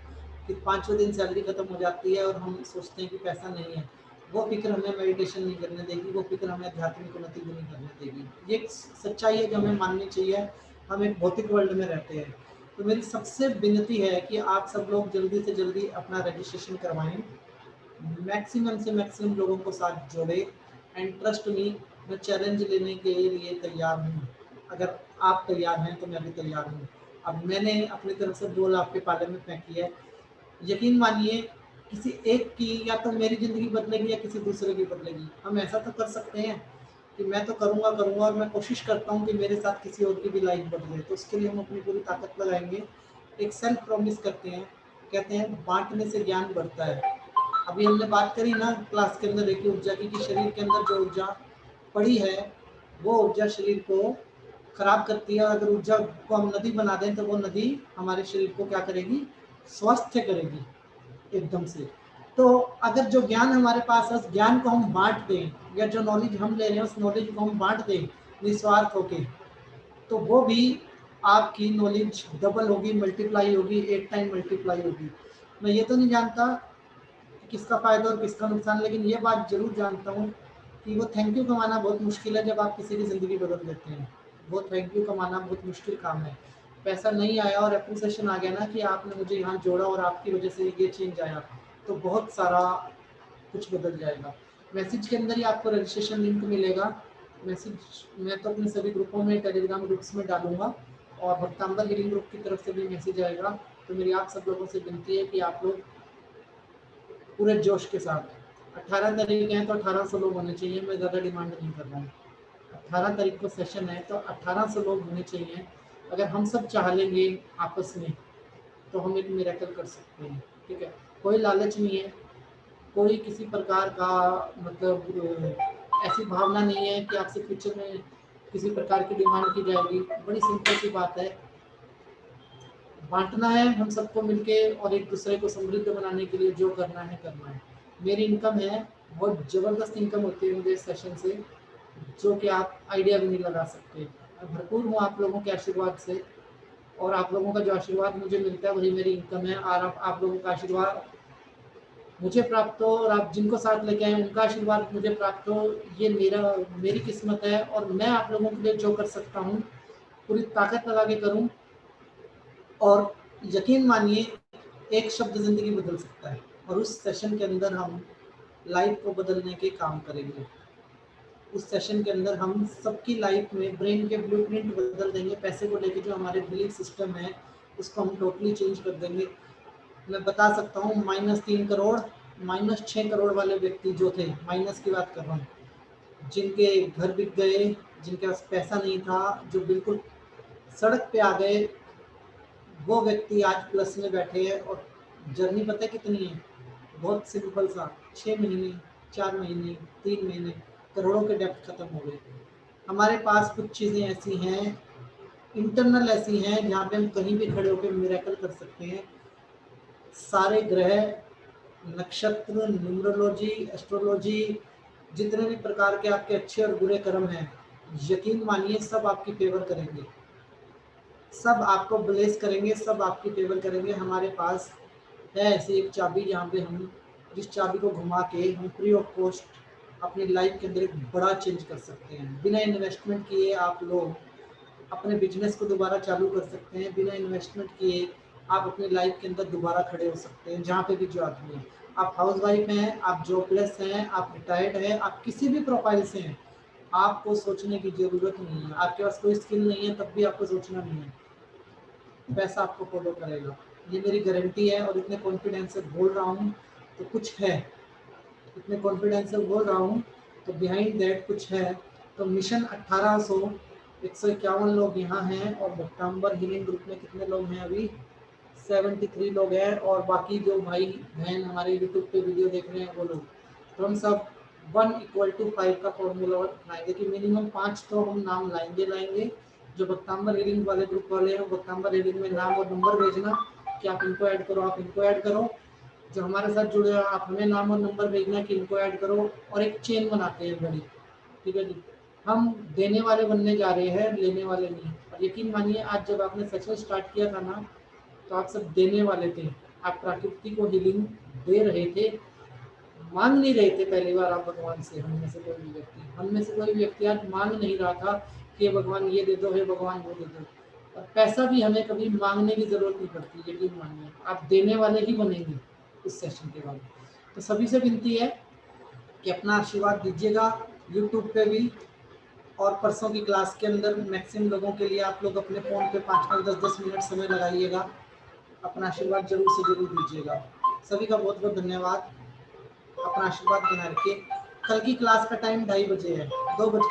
कि 5वें दिन सैलरी खत्म हो जाती है और हम सोचते हैं कि पैसा नहीं है। वो फिक्र हमें मेडिटेशन नहीं करने देगी, वो फिक्र हमें आध्यात्मिक उन्नति भी नहीं करने देगी। ये एक सच्चाई है जो हमें माननी चाहिए। हम एक भौतिक वर्ल्ड में रहते हैं। तो मेरी सबसे विनती है कि आप सब लोग जल्दी से जल्दी अपना रजिस्ट्रेशन करवाएं, मैक्सिमम से मैक्सिमम लोगों को साथ जोड़े, एंड ट्रस्ट मी, मैं चैलेंज लेने के लिए तैयार हूँ। अगर आप तैयार हैं तो मैं भी तैयार हूँ। अब मैंने अपनी तरफ से 2 लाख के पाले में फेंकी है। यकीन मानिए, किसी एक की या तो मेरी ज़िंदगी बदलेगी या किसी दूसरे की बदलेगी। हम ऐसा तो कर सकते हैं कि मैं तो करूँगा करूँगा, और मैं कोशिश करता हूँ कि मेरे साथ किसी और की भी लाइफ बदले। तो उसके लिए हम अपनी पूरी ताकत लगाएंगे। एक सेल्फ प्रॉमिस करते हैं, कहते हैं बांटने से ज्ञान बढ़ता है। अभी हमने बात करी ना क्लास के अंदर एक ऊर्जा की, कि शरीर के अंदर जो ऊर्जा पड़ी है वो ऊर्जा शरीर को खराब करती है, और अगर ऊर्जा को हम नदी बना दें तो वो नदी हमारे शरीर को क्या करेगी, स्वस्थ करेगी एकदम से। तो अगर जो ज्ञान हमारे पास है, उस ज्ञान को हम बांट दें, या जो नॉलेज हम ले रहे हैं उस नॉलेज को हम बांट दें निस्वार्थ होके, तो वो भी आपकी नॉलेज डबल होगी, मल्टीप्लाई होगी, 8 टाइम मल्टीप्लाई होगी। मैं ये तो नहीं जानता कि किसका फायदा और किसका नुकसान, लेकिन ये बात जरूर जानता हूँ कि वो थैंक यू कमाना बहुत मुश्किल है जब आप किसी की ज़िंदगी बदल देते हैं। वो थैंक यू कमाना बहुत मुश्किल काम है। पैसा नहीं आया और अप्रिसिएशन आ गया ना कि आपने मुझे यहाँ जोड़ा और आपकी वजह से ये चेंज आया, तो बहुत सारा कुछ बदल जाएगा। मैसेज के अंदर ही आपको रजिस्ट्रेशन लिंक मिलेगा। मैसेज मैं तो अपने सभी ग्रुपों में, टेलीग्राम ग्रुप्स में डालूंगा, और भक्तांबर हीलिंग ग्रुप की तरफ से भी मैसेज आएगा। तो मेरी आप सब लोगों से विनती है कि आप लोग पूरे जोश के साथ, 18 तारीख है तो 1800 लोग होने चाहिए। मैं ज़्यादा डिमांड नहीं कर रहा हूँ। 18 तारीख को सेशन है तो 1800 लोग होने चाहिए। अगर हम सब चाह लेंगे आपस में तो हम एक मिरेकल कर सकते हैं, ठीक है। कोई लालच नहीं है, कोई किसी प्रकार का मतलब ऐसी भावना नहीं है कि आपसे फ्यूचर में किसी प्रकार की डिमांड की जाएगी। बड़ी सिंपल सी बात है, बांटना है हम सबको मिलके, और एक दूसरे को समृद्ध बनाने के लिए जो करना है करना है। मेरी इनकम है, बहुत ज़बरदस्त इनकम होती है मुझे इस सेशन से, जो कि आप आइडिया भी नहीं लगा सकते। मैं भरपूर हूँ आप लोगों के आशीर्वाद से, और आप लोगों का जो आशीर्वाद मुझे मिलता है वही मेरी इनकम है। और आप लोगों का आशीर्वाद मुझे प्राप्त हो, और आप जिनको साथ लेके आए उनका आशीर्वाद मुझे प्राप्त हो, ये मेरी किस्मत है। और मैं आप लोगों के लिए जो कर सकता हूँ पूरी ताकत लगा के करूँ, और यकीन मानिए एक शब्द ज़िंदगी बदल सकता है। और उस सेशन के अंदर हम लाइफ को बदलने के काम करेंगे। उस सेशन के अंदर हम सबकी लाइफ में ब्रेन के ब्लूप्रिंट बदल देंगे। पैसे को लेके जो हमारे बिलीफ सिस्टम है उसको हम टोटली चेंज कर देंगे। मैं बता सकता हूँ -3 करोड़ -6 करोड़ वाले व्यक्ति जो थे, माइनस की बात कर रहा हूँ, जिनके घर बिक गए, जिनके पास पैसा नहीं था, जो बिल्कुल सड़क पे आ गए, वो व्यक्ति आज प्लस में बैठे हैं। और जर्नी पता है कितनी है? बहुत सिंपल सा, 6 महीने, 4 महीने, 3 महीने, करोड़ों के डेप्ट खत्म हो गए। हमारे पास कुछ चीज़ें ऐसी हैं, इंटरनल ऐसी हैं, जहाँ पे हम कहीं भी खड़े होकर मिरेकल कर सकते हैं। सारे ग्रह, नक्षत्र, न्यूमरोलॉजी, एस्ट्रोलॉजी, जितने भी प्रकार के आपके अच्छे और बुरे कर्म हैं, यकीन मानिए सब आपकी फेवर करेंगे, सब आपको ब्लेस करेंगे, सब आपकी फेवर करेंगे। हमारे पास है ऐसी एक चाबी, जहाँ पे हम जिस चाबी को घुमा के हम फ्री ऑफ कॉस्ट अपनी लाइफ के अंदर एक बड़ा चेंज कर सकते हैं। बिना इन्वेस्टमेंट किए आप लोग अपने बिजनेस को दोबारा चालू कर सकते हैं। बिना इन्वेस्टमेंट किए आप अपनी लाइफ के अंदर दोबारा खड़े हो सकते हैं, जहाँ पे भी जो आदमी है। आप हाउस वाइफ हैं, आप जॉबलेस हैं, आप रिटायर्ड हैं, आप किसी भी प्रोफाइल से हैं, आपको सोचने की ज़रूरत नहीं है। आपके पास कोई स्किल नहीं है, तब भी आपको सोचना नहीं है, पैसा आपको फॉलो करेगा। ये मेरी गारंटी है। और इतने कॉन्फिडेंस से बोल रहा हूँ तो कुछ है, इतने कॉन्फिडेंस से बोल रहा हूँ तो बिहाइंड दैट कुछ है। तो मिशन 151 लोग यहाँ हैं, और भक्तांबर हीलिंग ग्रुप में कितने लोग हैं अभी? 73 लोग हैं। और बाकी जो भाई बहन हमारे यूट्यूब पे वीडियो देख रहे हैं वो लोग, तो हम सब 1:5 का फॉर्मूला बनाएंगे कि मिनिमम 5 तो हम नाम लाएंगे। जो भक्तांबर हीलिंग वाले ग्रुप वाले हैं, भक्तांबर हीलिंग में नाम और नंबर भेजना कि आप इनको ऐड करो, आप इनको ऐड करो। जो हमारे साथ जुड़े हो, आप हमें नाम और नंबर भेजना कि इनको ऐड करो, और एक चेन बनाते हैं बड़ी। ठीक है जी, हम देने वाले बनने जा रहे हैं, लेने वाले नहीं। और यकीन मानिए, आज जब आपने सच में स्टार्ट किया था ना, तो आप सब देने वाले थे। आप प्रकृति को हीलिंग दे रहे थे, मांग नहीं रहे थे। पहली बार आप भगवान से, हम में से कोई व्यक्ति आज मांग नहीं रहा था कि भगवान ये दे दो, हे भगवान वो दे दो। और पैसा भी हमें कभी मांगने की जरूरत नहीं पड़ती, यकीन मानिए, आप देने वाले ही बनेंगे इस सेशन के बाद। तो सभी से विनती है कि अपना आशीर्वाद दीजिएगा यूट्यूब पे भी, और परसों की क्लास के अंदर मैक्सिमम लोगों के लिए आप लोग अपने फ़ोन पे 5-5, 10-10 मिनट समय लगाइएगा। अपना आशीर्वाद जरूर से जरूर दीजिएगा। सभी का बहुत बहुत धन्यवाद। अपना आशीर्वाद बना रखिए। कल की क्लास का टाइम 2:30 बजे है, 2 बजे